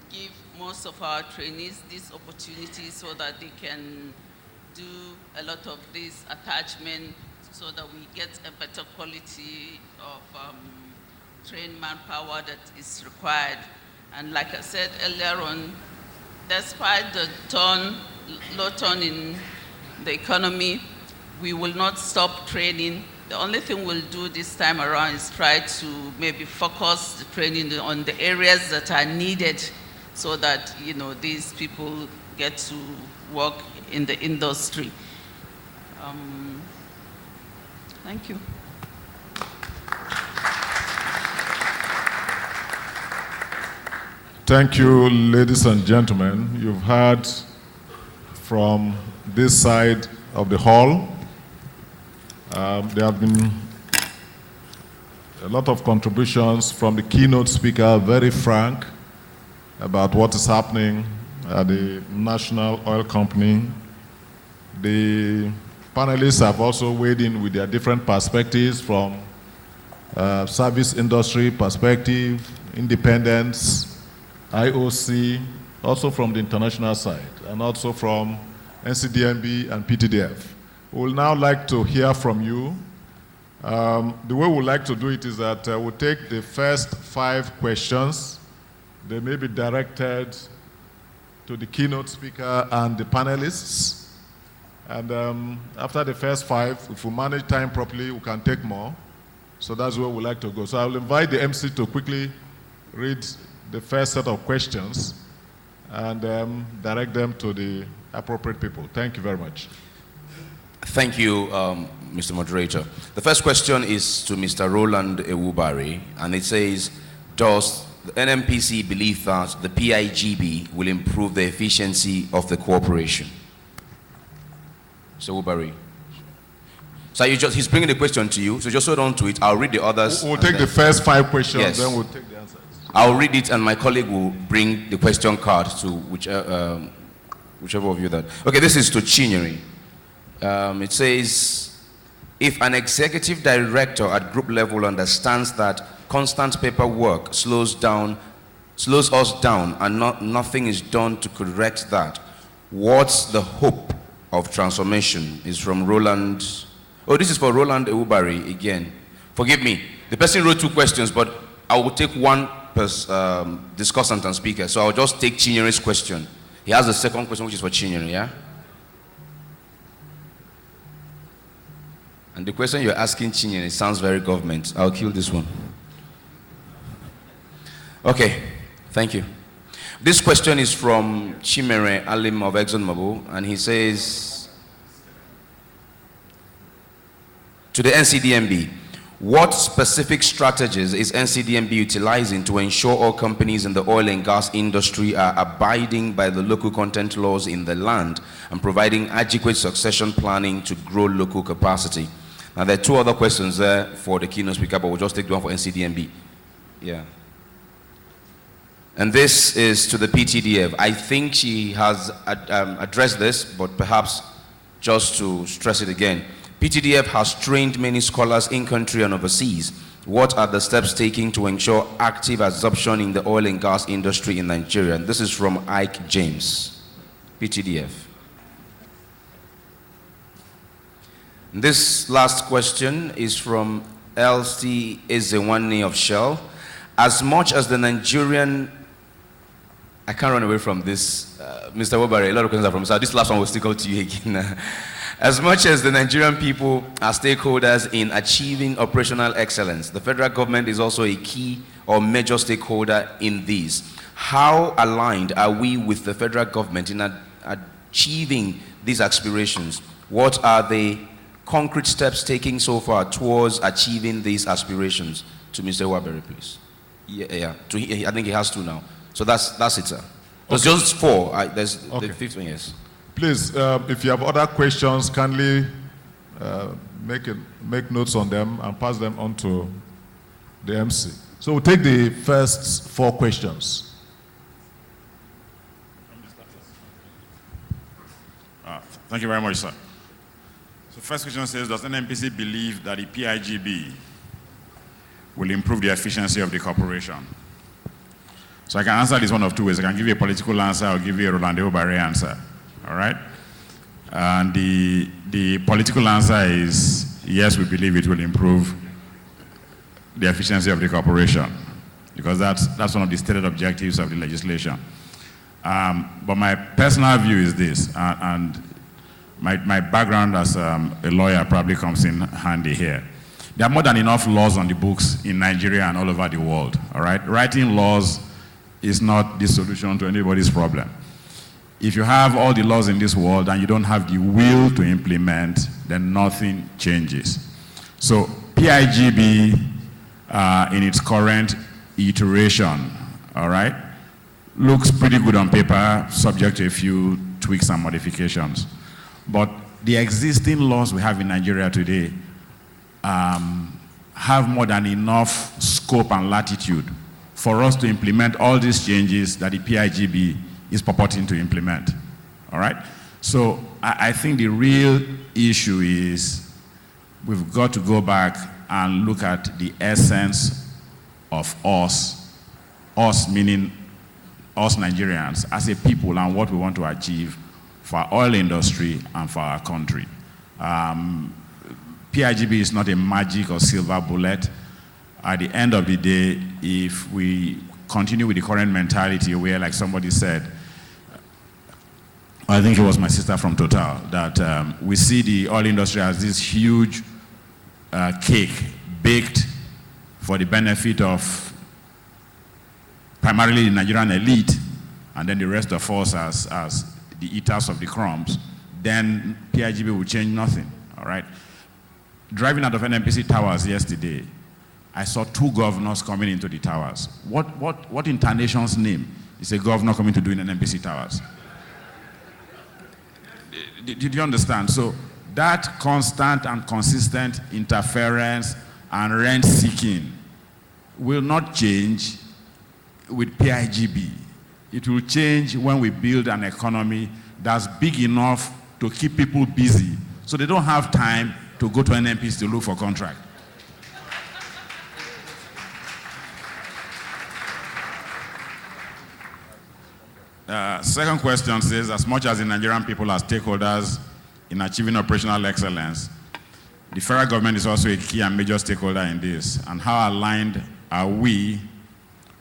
[SPEAKER 11] give most of our trainees this opportunity so that they can do a lot of this attachment so that we get a better quality of trained manpower that is required. And like I said earlier on, despite the low turn in the economy, we will not stop training. The only thing we'll do this time around is try to maybe focus the training on the areas that are needed so that, these people get to work in the industry. Thank you.
[SPEAKER 4] Thank you, ladies and gentlemen. You've heard from this side of the hall. There have been a lot of contributions from the keynote speaker, very frank about what is happening at the National Oil Company. The panelists have also weighed in with their different perspectives from service industry perspective, independence, IOC, also from the international side, and also from NCDMB and PTDF. We would now like to hear from you. The way we would like to do it is that we'll take the first 5 questions. They may be directed to the keynote speaker and the panelists. And after the first 5, if we manage time properly, we can take more. So that's where we'd like to go. So I'll invite the MC to quickly read the first set of questions and direct them to the appropriate people. Thank you very much.
[SPEAKER 1] Thank you, Mr. Moderator. The first question is to Mr. Roland Ewubari, and it says, does the NNPC believe that the PIGB will improve the efficiency of the cooperation? Mr. Ewubari. So he's bringing the question to you, so just hold on to it. I'll read the others.
[SPEAKER 4] We'll take the first 5 questions,
[SPEAKER 1] yes.
[SPEAKER 4] Then we'll take the answers.
[SPEAKER 1] I'll read it, and my colleague will bring the question card to whichever of you that. Okay, this is to Chinyere. It says, if an executive director at group level understands that constant paperwork slows us down and nothing is done to correct that, what's the hope of transformation? Is from Roland. Oh, this is for Roland Ewubari again. Forgive me. The person wrote 2 questions, but I will take one per discussant and speaker. So I'll just take Chinyere's question. He has a second question, which is for Chinyere, yeah? And the question you're asking Chinyere sounds very government. I'll kill this one. Okay, thank you. This question is from Chimere Alim of ExxonMobil, and he says, to the NCDMB, what specific strategies is NCDMB utilizing to ensure all companies in the oil and gas industry are abiding by the local content laws in the land and providing adequate succession planning to grow local capacity? Now, there are 2 other questions there for the keynote speaker, but we'll just take the one for NCDMB. Yeah. And this is to the PTDF. I think she has addressed this, but perhaps just to stress it again. PTDF has trained many scholars in country and overseas. What are the steps taken to ensure active absorption in the oil and gas industry in Nigeria? And this is from Ike James, PTDF. This last question is from LC Ezewani of Shell. As much as the Nigerian, I can't run away from this, Mr. Ewubari, a lot of questions are from, so this last one will stick out to you again. As much as the Nigerian people are stakeholders in achieving operational excellence, the federal government is also a key or major stakeholder in this. How aligned are we with the federal government in achieving these aspirations? What are the concrete steps taken so far towards achieving these aspirations? To Mr. Owabere, please. I think he has two now. So that's it, sir. There's just four. There's the fifth one, yes.
[SPEAKER 4] Please, if you have other questions, kindly make notes on them and pass them on to the MC. So we'll take the first four questions.
[SPEAKER 5] Thank you very much, sir. So first question says, does NNPC believe that the PIGB will improve the efficiency of the corporation? So I can answer this one of two ways. I can give you a political answer or give you a Roland Owabere answer. All right? And the political answer is, yes, we believe it will improve the efficiency of the corporation, because that's one of the stated objectives of the legislation. But my personal view is this, and my background as a lawyer probably comes in handy here. There are more than enough laws on the books in Nigeria and all over the world, all right? Writing laws is not the solution to anybody's problem. If you have all the laws in this world and you don't have the will to implement, then nothing changes. So PIGB, in its current iteration, all right, looks pretty good on paper, subject to a few tweaks and modifications. But the existing laws we have in Nigeria today have more than enough scope and latitude for us to implement all these changes that the PIGB is purporting to implement, all right? So I think the real issue is we've got to go back and look at the essence of us meaning us Nigerians as a people and what we want to achieve for our oil industry and for our country. PIGB is not a magic or silver bullet. At the end of the day, if we continue with the current mentality where, like somebody said, I think it was my sister from Total, that we see the oil industry as this huge cake baked for the benefit of primarily the Nigerian elite, and then the rest of us as the eaters of the crumbs, then PIGB will change nothing, all right? Driving out of NNPC Towers yesterday, I saw two governors coming into the towers. What in nation's name is a governor coming to do in NNPC Towers? Did you understand? So that constant and consistent interference and rent seeking will not change with PIGB. It will change when we build an economy that's big enough to keep people busy so they don't have time to go to NNPC to look for contract. Second question says, as much as the Nigerian people are stakeholders in achieving operational excellence, the federal government is also a key and major stakeholder in this. And how aligned are we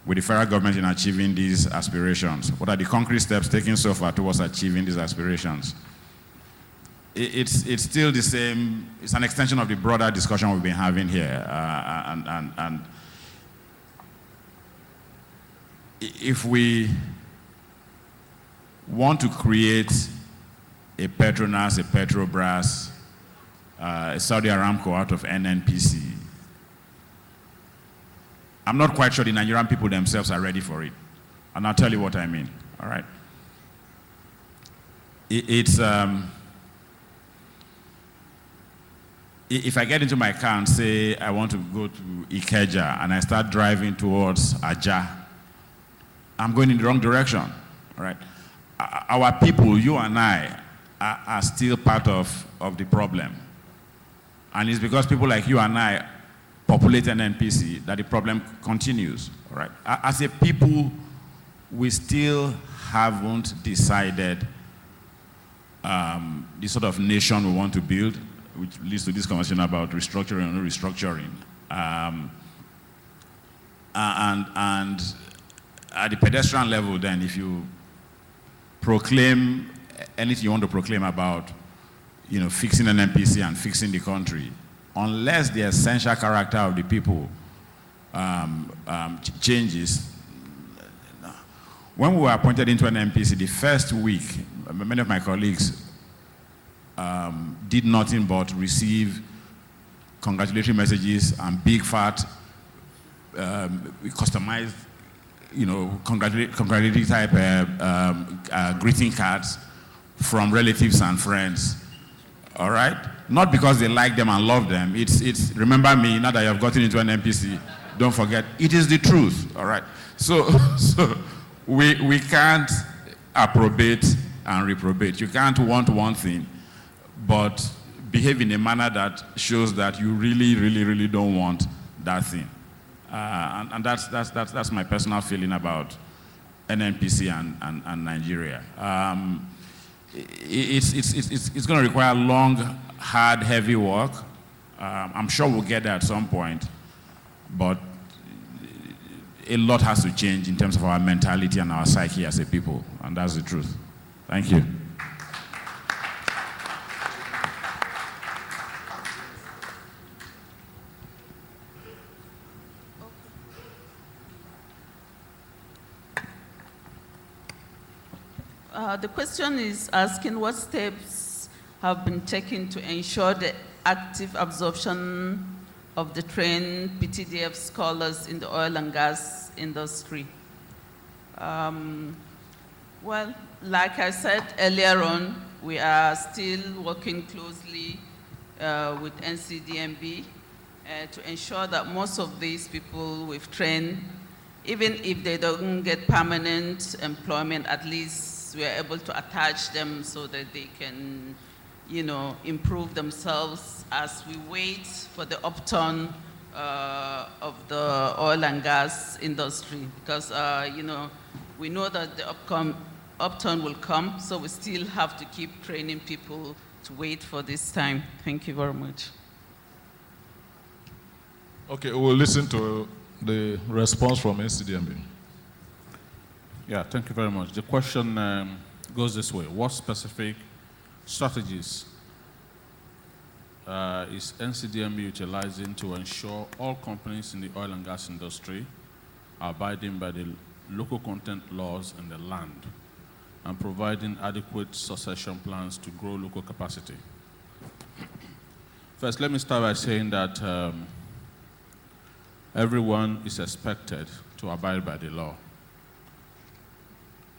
[SPEAKER 5] with the federal government in achieving these aspirations? What are the concrete steps taken so far towards achieving these aspirations? It's still the same. It's an extension of the broader discussion we've been having here. And if we want to create a Petronas, a Petrobras, a Saudi Aramco out of NNPC, I'm not quite sure the Nigerian people themselves are ready for it. And I'll tell you what I mean, all right? If I get into my car and say I want to go to Ikeja and I start driving towards Ajah, I'm going in the wrong direction, all right? Our people, you and I, are still part of the problem. And it's because people like you and I populate NNPC that the problem continues, all right? As a people, we still haven't decided the sort of nation we want to build, which leads to this conversation about restructuring or no restructuring. And at the pedestrian level, then, if you proclaim anything you want to proclaim about fixing an NPC and fixing the country, unless the essential character of the people changes. When we were appointed into an NPC, the first week, many of my colleagues did nothing but receive congratulatory messages and big fat customized, congratulatory type greeting cards from relatives and friends. All right? Not because they like them and love them. It's remember me, now that you have gotten into an NPC, don't forget, it is the truth. All right? So we can't approbate and reprobate. You can't want one thing, but behave in a manner that shows that you really, really, really don't want that thing. And that's my personal feeling about NNPC and Nigeria. It's going to require long, hard, heavy work. I'm sure we'll get there at some point, but a lot has to change in terms of our mentality and our psyche as a people, and that's the truth. Thank you.
[SPEAKER 11] The question is asking what steps have been taken to ensure the active absorption of the trained PTDF scholars in the oil and gas industry. Well, like I said earlier on, we are still working closely with NCDMB to ensure that most of these people we've trained, even if they don't get permanent employment, at least we are able to attach them so that they can, improve themselves as we wait for the upturn of the oil and gas industry. Because, we know that the upturn will come, so we still have to keep training people to wait for this time. Thank you very much.
[SPEAKER 4] Okay, we'll listen to the response from NCDMB.
[SPEAKER 8] Yeah, thank you very much. The question goes this way. What specific strategies is NCDMB utilizing to ensure all companies in the oil and gas industry are abiding by the local content laws in the land and providing adequate succession plans to grow local capacity? First, let me start by saying that everyone is expected to abide by the law.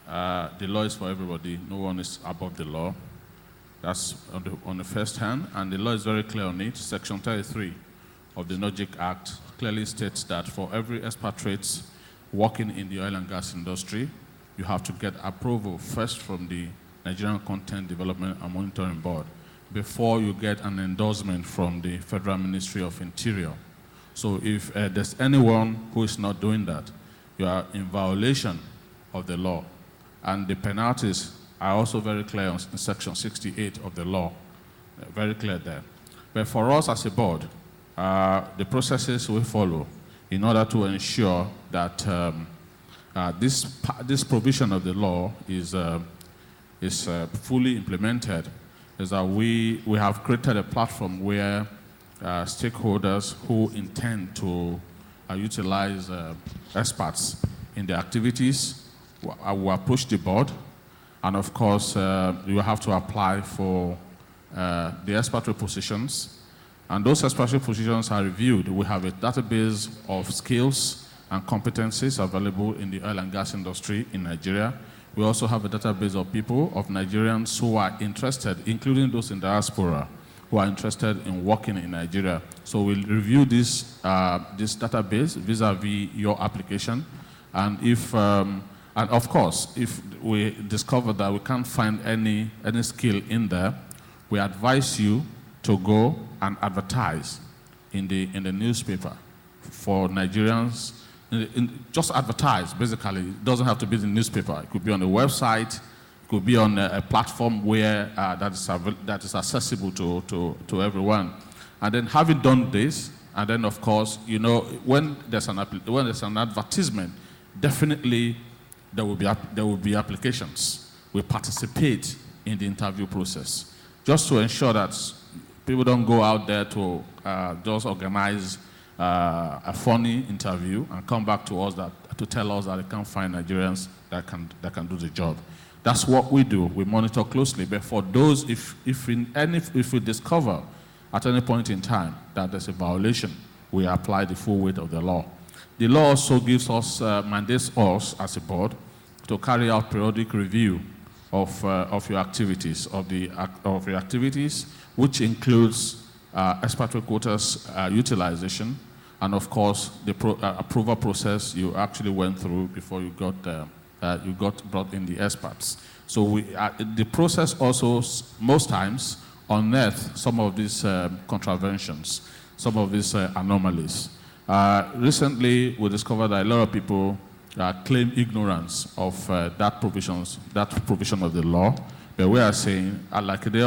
[SPEAKER 8] The law is for everybody. No one is above the law. That's on the first hand, and the law is very clear on it. Section 33 of the NOGIC Act clearly states that for every expatriate working in the oil and gas industry, you have to get approval first from the Nigerian Content Development and Monitoring Board before you get an endorsement from the Federal Ministry of Interior. So if there's anyone who is not doing that, you are in violation of the law. And the penalties are also very clear in Section 68 of the law, very clear there. But for us as a board, the processes we follow in order to ensure that this provision of the law is fully implemented is that we have created a platform where stakeholders who intend to utilize experts in their activities will approach the board, and of course you have to apply for the expatriate positions, and those expatriate positions are reviewed. We have a database of skills and competencies available in the oil and gas industry in Nigeria. We also have a database of people, of Nigerians who are interested, including those in diaspora, who are interested in working in Nigeria. So we'll review this database vis-a-vis your application, and if and of course, if we discover that we can't find any skill in there, we advise you to go and advertise in the newspaper for Nigerians. Just advertise, basically. It doesn't have to be the newspaper. It could be on a website. It could be on a platform where that is accessible to everyone. And then having done this, and then of course, when there's an advertisement, definitely there will be applications. We participate in the interview process. just to ensure that people don't go out there to just organize a funny interview and come back to us to tell us that they can't find Nigerians that can do the job. That's what we do. We monitor closely. But for those, if we discover at any point in time that there's a violation, we apply the full weight of the law. The law also gives us, mandates us as a board to carry out periodic review of your activities, which includes expatriate quotas utilization, and of course the approval process you actually went through before you got brought in the expats. So the process also most times unearth some of these contraventions, some of these anomalies. Recently, we discovered that a lot of people claim ignorance of that provision of the law. But we are saying, like they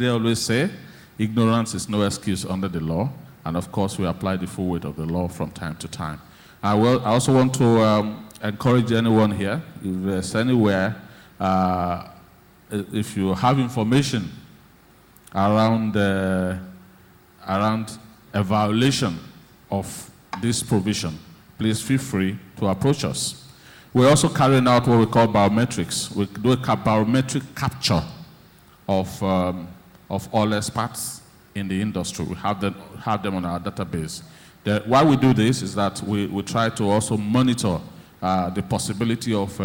[SPEAKER 8] always say, ignorance is no excuse under the law. And of course, we apply the full weight of the law from time to time. I also want to encourage anyone here, if there's anywhere, if you have information around a violation of this provision, please feel free to approach us. We're also carrying out what we call biometrics. We do a biometric capture of all expats in the industry. We have them on our database. Why we do this is that we try to also monitor the possibility of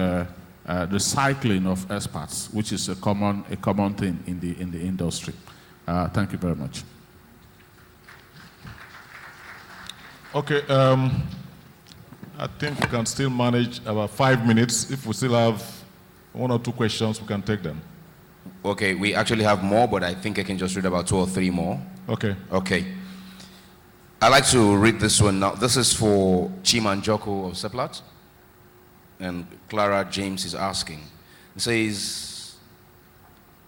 [SPEAKER 8] recycling of expats, which is a common thing in the industry. Thank you very much.
[SPEAKER 4] Okay, I think we can still manage about 5 minutes. If we still have 1 or 2 questions, we can take them.
[SPEAKER 1] Okay, we actually have more, but I think I can just read about 2 or 3 more.
[SPEAKER 4] Okay.
[SPEAKER 1] Okay. I'd like to read this one now. This is for Chimanjoko of Seplat. And Clara James is asking. It says,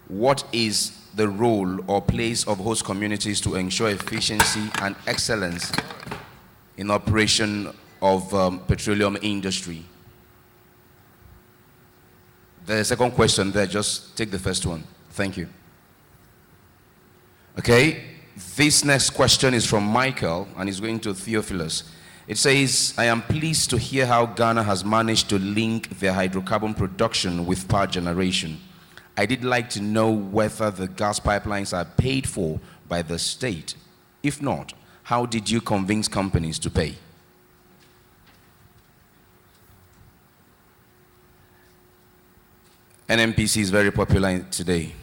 [SPEAKER 1] what is the role or place of host communities to ensure efficiency and excellence in operation of petroleum industry? The second question there, just take the first one. Thank you. Okay, this next question is from Michael, and he's going to Theophilus. It says, I am pleased to hear how Ghana has managed to link their hydrocarbon production with power generation. I did like to know whether the gas pipelines are paid for by the state. If not, how did you convince companies to pay? NNPC is very popular today.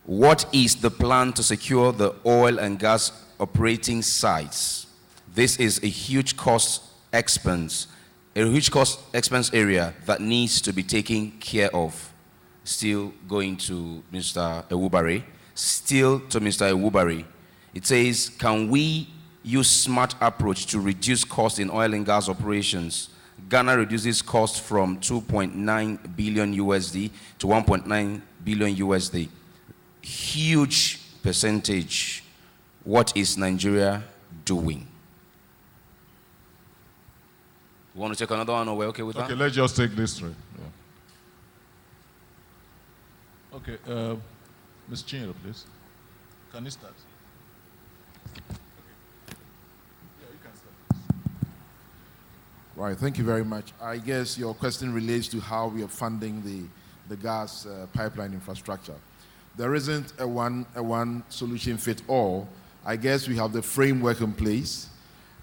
[SPEAKER 1] What is the plan to secure the oil and gas operating sites? This is a huge cost expense area that needs to be taken care of. Still going to Mr. Ewubare. Still to Mr. Ewubare. It says, can we use smart approach to reduce cost in oil and gas operations? Ghana reduces cost from 2.9 billion USD to 1.9 billion USD. Huge percentage. What is Nigeria doing? You want to take another one, or we're okay with that?
[SPEAKER 4] Okay, let's just take this through. Yeah. Okay, Ms. Chinero, please. Can you start?
[SPEAKER 10] Right, thank you very much. I guess your question relates to how we are funding the gas pipeline infrastructure. There isn't a one solution fit all. I guess we have the framework in place,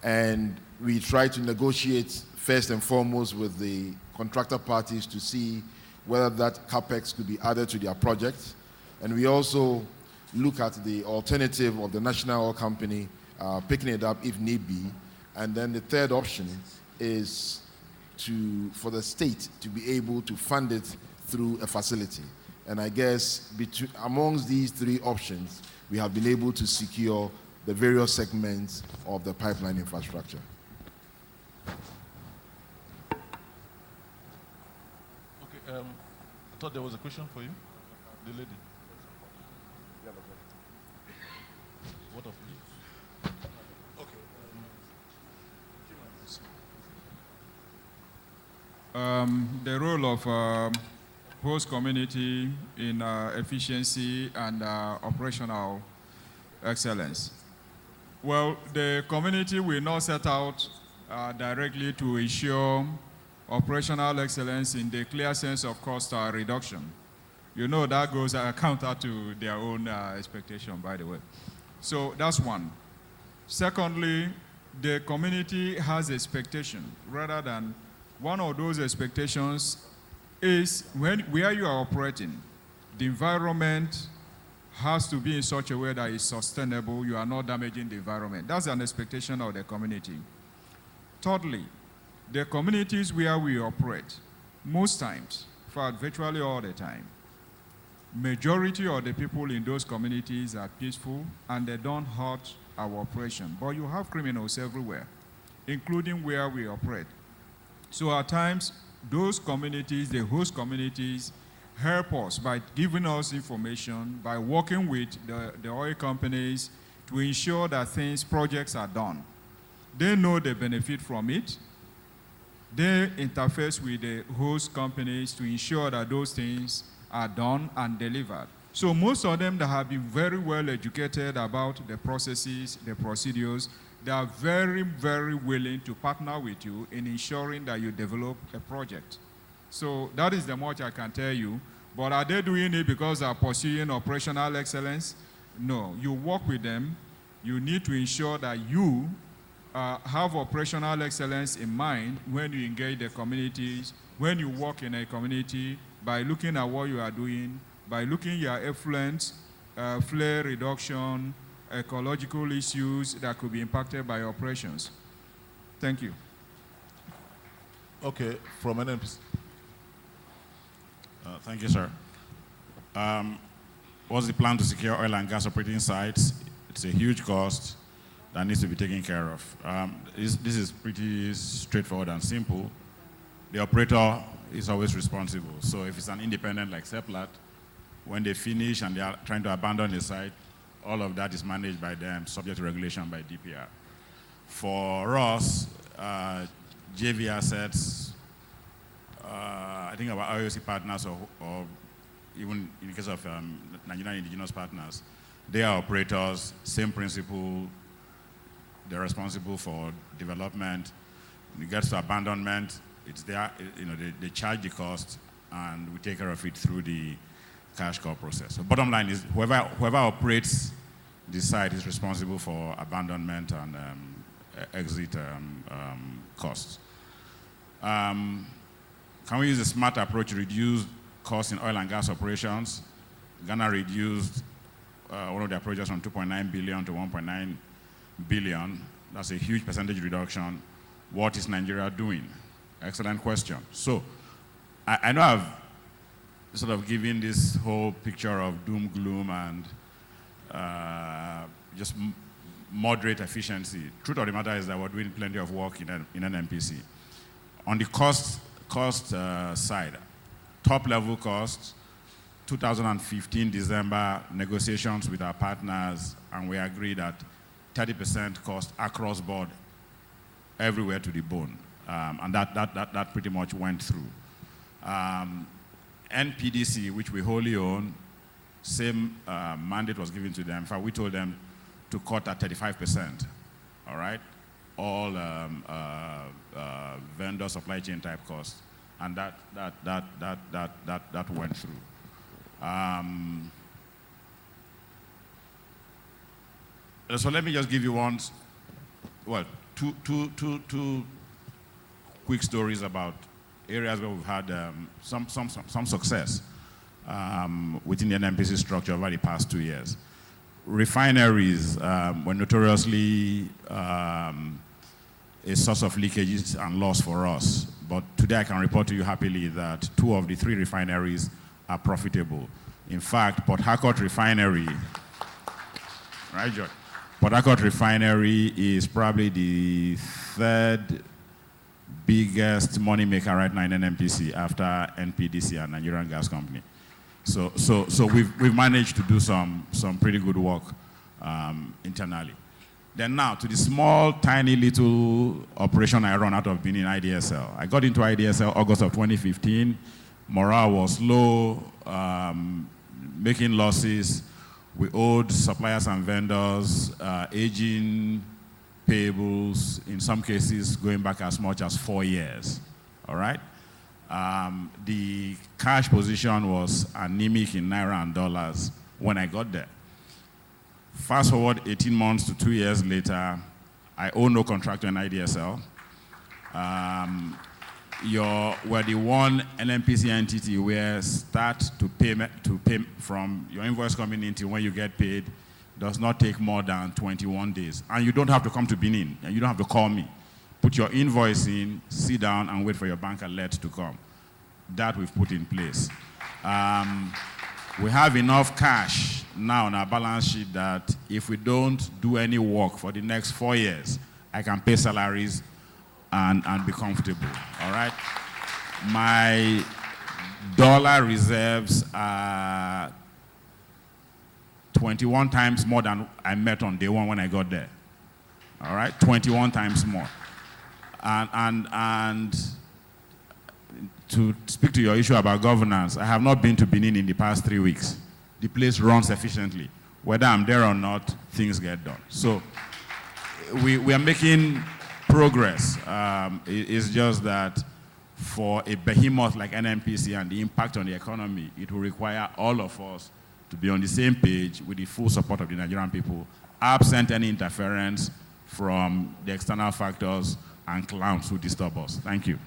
[SPEAKER 10] and we try to negotiate first and foremost with the contractor parties to see whether that capex could be added to their project. And we also look at the alternative of the national oil company picking it up if need be. And then the third option is for the state to be able to fund it through a facility. And I guess amongst these 3 options, we have been able to secure the various segments of the pipeline infrastructure.
[SPEAKER 4] Okay, I thought there was a question for you, the lady. What of you?
[SPEAKER 9] The role of host community in efficiency and operational excellence. Well, the community will not set out directly to ensure operational excellence in the clear sense of cost reduction. You know that goes counter to their own expectation, by the way. So that's one. Secondly, the community has expectation, rather than one of those expectations is where you are operating, the environment has to be in such a way that it's sustainable, you are not damaging the environment. That's an expectation of the community. Thirdly, the communities where we operate, most times, in fact, virtually all the time, majority of the people in those communities are peaceful and they don't hurt our operation. But you have criminals everywhere, including where we operate. So at times, those communities, the host communities, help us by giving us information, by working with the oil companies to ensure that projects are done. They know they benefit from it. They interface with the host companies to ensure that those things are done and delivered. So most of them that have been very well educated about the processes, the procedures, they are very, very willing to partner with you in ensuring that you develop a project. So that is the much I can tell you. But are they doing it because they are pursuing operational excellence? No. You work with them. You need to ensure that you have operational excellence in mind when you engage the communities, when you work in a community, by looking at what you are doing, by looking at your effluent, flare reduction, ecological issues that could be impacted by operations. Thank you.
[SPEAKER 4] Okay, from NMPC.
[SPEAKER 5] Thank you, sir. What's the plan to secure oil and gas operating sites? It's a huge cost that needs to be taken care of. This is pretty straightforward and simple. The operator is always responsible. So if it's an independent like Seplat, when they finish and they are trying to abandon the site, all of that is managed by them, subject to regulation by DPR. For us, JV assets, I think our IOC partners or even in the case of Nigerian indigenous partners, they are operators, same principle, they're responsible for development. When it gets to abandonment, it's there, they charge the cost and we take care of it through the cash call process. So bottom line is whoever operates the site is responsible for abandonment and exit costs. Can we use a smart approach to reduce costs in oil and gas operations? Ghana reduced one of their projects from 2.9 billion to 1.9 billion. That's a huge percentage reduction. What is Nigeria doing? Excellent question. So I know I've sort of given this whole picture of doom, gloom, and just moderate efficiency. Truth of the matter is that we're doing plenty of work in NMPC. On the cost side, top level costs, 2015 December negotiations with our partners, and we agreed that 30% cost across board, everywhere to the bone, and that pretty much went through. NPDC, which we wholly own, same mandate was given to them. In fact, we told them to cut at 35%. All right, all vendor supply chain type costs, and that went through. So let me just give you two quick stories about areas where we've had some success within the NMPC structure over the past 2 years. Refineries were notoriously a source of leakages and loss for us. But today I can report to you happily that 2 of the 3 refineries are profitable. In fact, Port Harcourt Refinery, right, George? Port Harcourt Refinery is probably the 3rd biggest money maker right now in NMPC after NPDC and Nigerian Gas Company. So we've managed to do some pretty good work internally. Then now to the small, tiny little operation I run out of Benin, IDSL. I got into IDSL August of 2015. morale was low, making losses. We owed suppliers and vendors, aging payables, in some cases going back as much as 4 years, all right? The cash position was anemic in Naira and dollars when I got there. Fast forward 18 months to 2 years later, I owe no contractor in IDSL. We're the one NNPC entity where start to pay from your invoice coming in till when you get paid does not take more than 21 days. And you don't have to come to Benin, and you don't have to call me. Put your invoice in, sit down, and wait for your bank alert to come. That we've put in place. We have enough cash now on our balance sheet that if we don't do any work for the next 4 years, I can pay salaries and be comfortable, all right? My dollar reserves are 21 times more than I met on day one when I got there, all right? 21 times more. And to speak to your issue about governance, I have not been to Benin in the past 3 weeks. The place runs efficiently. Whether I'm there or not, things get done. So we are making progress. It's just that for a behemoth like NNPC and the impact on the economy, it will require all of us to be on the same page with the full support of the Nigerian people, absent any interference from the external factors and clowns who disturb us. Thank you.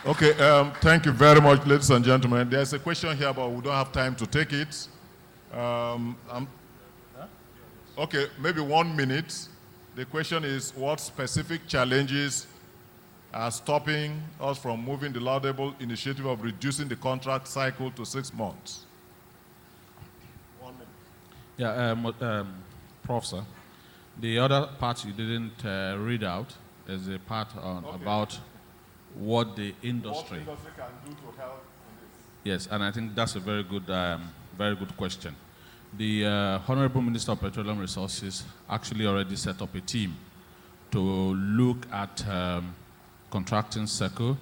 [SPEAKER 4] Okay, thank you very much, ladies and gentlemen. There's a question here, but we don't have time to take it. Okay, maybe 1 minute. The question is, what specific challenges are stopping us from moving the laudable initiative of reducing the contract cycle to 6 months? 1 minute.
[SPEAKER 8] Yeah, Prof, sir. The other part you didn't read out is the part on about what the industry
[SPEAKER 4] can do to help in this.
[SPEAKER 8] Yes, and I think that's a very good question. The Honorable Minister of Petroleum Resources actually already set up a team to look at contracting cycle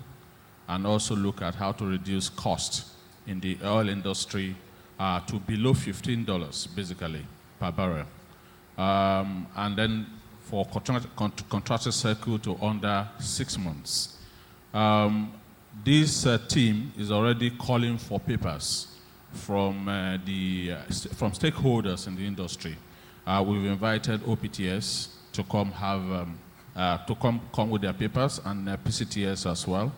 [SPEAKER 8] and also look at how to reduce costs in the oil industry to below $15 basically per barrel. And then for contracted cycle to under 6 months. This team is already calling for papers from from stakeholders in the industry. We've invited OPTS to come come with their papers, and PCTS as well.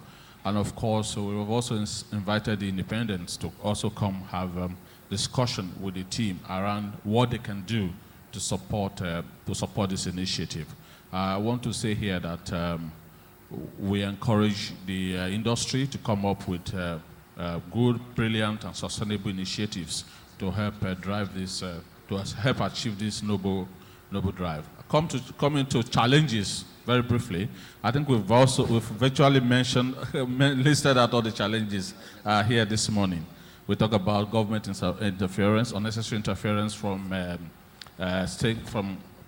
[SPEAKER 8] And of course, we've also invited the independents to also come have discussion with the team around what they can do to support this initiative. I want to say here that we encourage the industry to come up with good, brilliant, and sustainable initiatives to help drive this, to help achieve this noble drive. Coming to challenges very briefly. I think we've virtually mentioned, listed out all the challenges here this morning. We talk about government interference, unnecessary interference from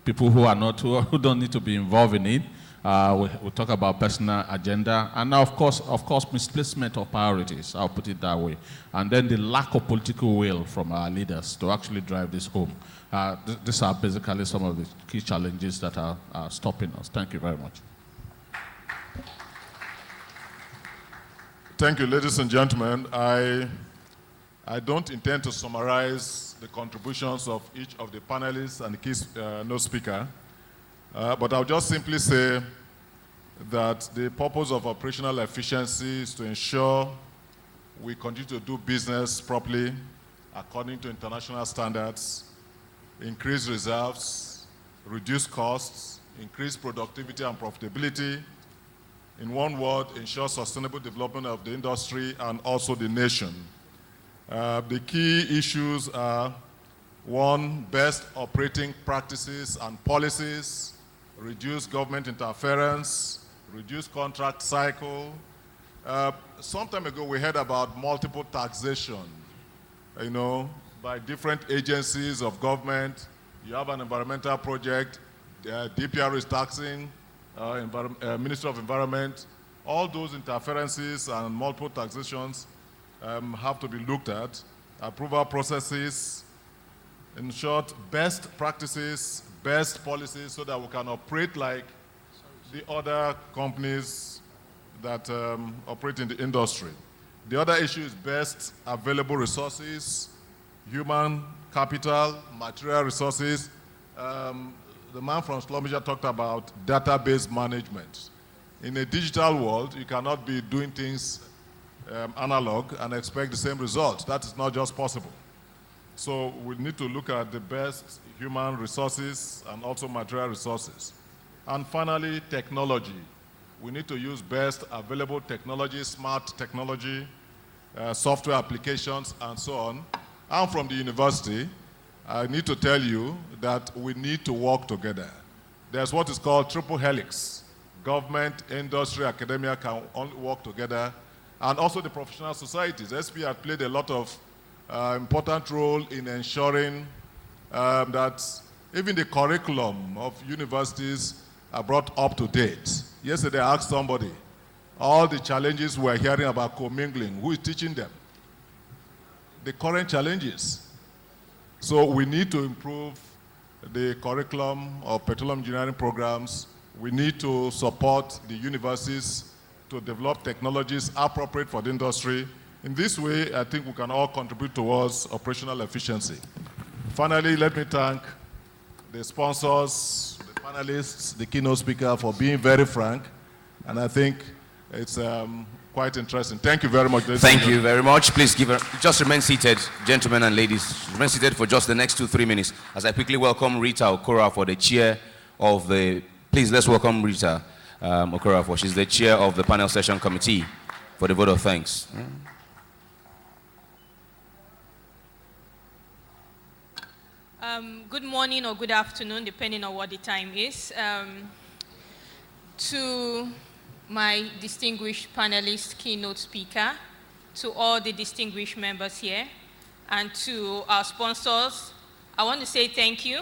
[SPEAKER 8] people who don't need to be involved in it. We talk about personal agenda, and now, of course, misplacement of priorities. I'll put it that way, and then the lack of political will from our leaders to actually drive this home. These are basically some of the key challenges that are stopping us. Thank you very much.
[SPEAKER 4] Thank you, ladies and gentlemen. I don't intend to summarize the contributions of each of the panelists and the key speaker. But I'll just simply say that the purpose of operational efficiency is to ensure we continue to do business properly according to international standards, increase reserves, reduce costs, increase productivity and profitability. In one word, ensure sustainable development of the industry and also the nation. The key issues are, one, best operating practices and policies, reduce government interference, reduce contract cycle. Some time ago, we heard about multiple taxation, by different agencies of government. You have an environmental project, DPR is taxing, Ministry of Environment, All those interferences and multiple taxations have to be looked at. Approval processes, in short, best practices, best policies, so that we can operate like the other companies that operate in the industry. The other issue is best available resources, human capital, material resources. The man from Schlumberger talked about database management. In a digital world, you cannot be doing things analog and expect the same results. That is not just possible. So we need to look at the best human resources and also material resources. And finally, technology. We need to use best available technology, smart technology, software applications, and so on. I'm from the university. I need to tell you that we need to work together. There's what is called triple helix. Government, industry, academia can only work together, and also the professional societies. SP had played a lot of important role in ensuring that even the curriculum of universities are brought up to date. Yesterday I asked somebody, all the challenges we're hearing about commingling, who is teaching them? The current challenges. So we need to improve the curriculum of petroleum engineering programs. We need to support the universities to develop technologies appropriate for the industry. In this way, I think we can all contribute towards operational efficiency. Finally, let me thank the sponsors, the panelists, the keynote speaker for being very frank, and I think it's quite interesting. Thank you very much.
[SPEAKER 1] Thank you very much. Please just remain seated, gentlemen and ladies. Remain seated for just the next 2-3 minutes as I quickly welcome Rita Okora for the chair of the. Please let's welcome Rita Okora for. She's the chair of the panel session committee for the vote of thanks.
[SPEAKER 12] Good morning or good afternoon, depending on what the time is. To my distinguished panelist, keynote speaker, to all the distinguished members here, and to our sponsors, I want to say thank you.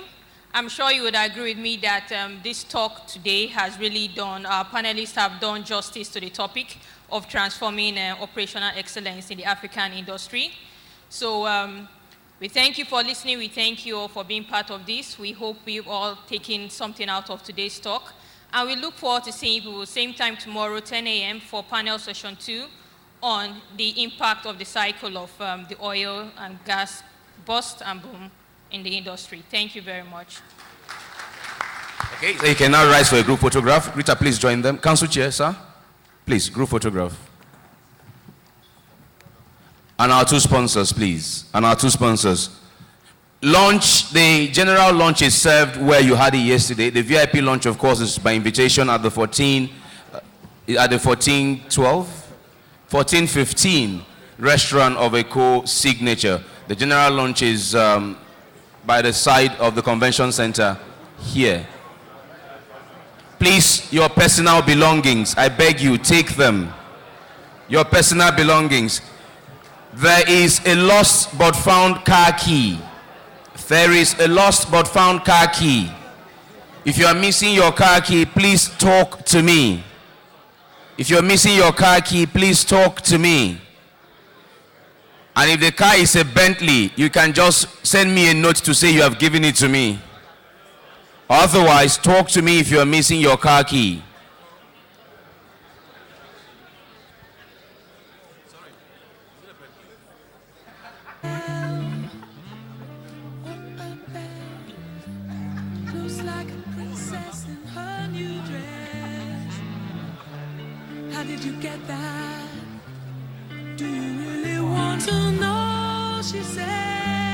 [SPEAKER 12] I'm sure you would agree with me that this talk today has really done, our panelists have done justice to the topic of transforming operational excellence in the African industry. So we thank you for listening. We thank you all for being part of this. We hope we've all taken something out of today's talk. And we look forward to seeing you same time tomorrow, 10 a.m. for panel session 2 on the impact of the cycle of the oil and gas bust and boom in the industry. Thank you very much.
[SPEAKER 1] Okay, so you can now rise for a group photograph. Rita, please join them. Council Chair, sir. Please, group photograph. And our two sponsors, please. And our two sponsors. Lunch, the general lunch is served where you had it yesterday. The VIP lunch, of course, is by invitation at the 1415 restaurant of Eco Signature. The general lunch is by the side of the convention center here. Please, your personal belongings, I beg you, take them. Your personal belongings. There is a lost but found car key. There is a lost but found car key. If you are missing your car key, please talk to me. If you're missing your car key, please talk to me. And if the car is a Bentley, you can just send me a note to say you have given it to me. Otherwise, talk to me if you are missing your car key.
[SPEAKER 13] How did you get that? Do you really want to know?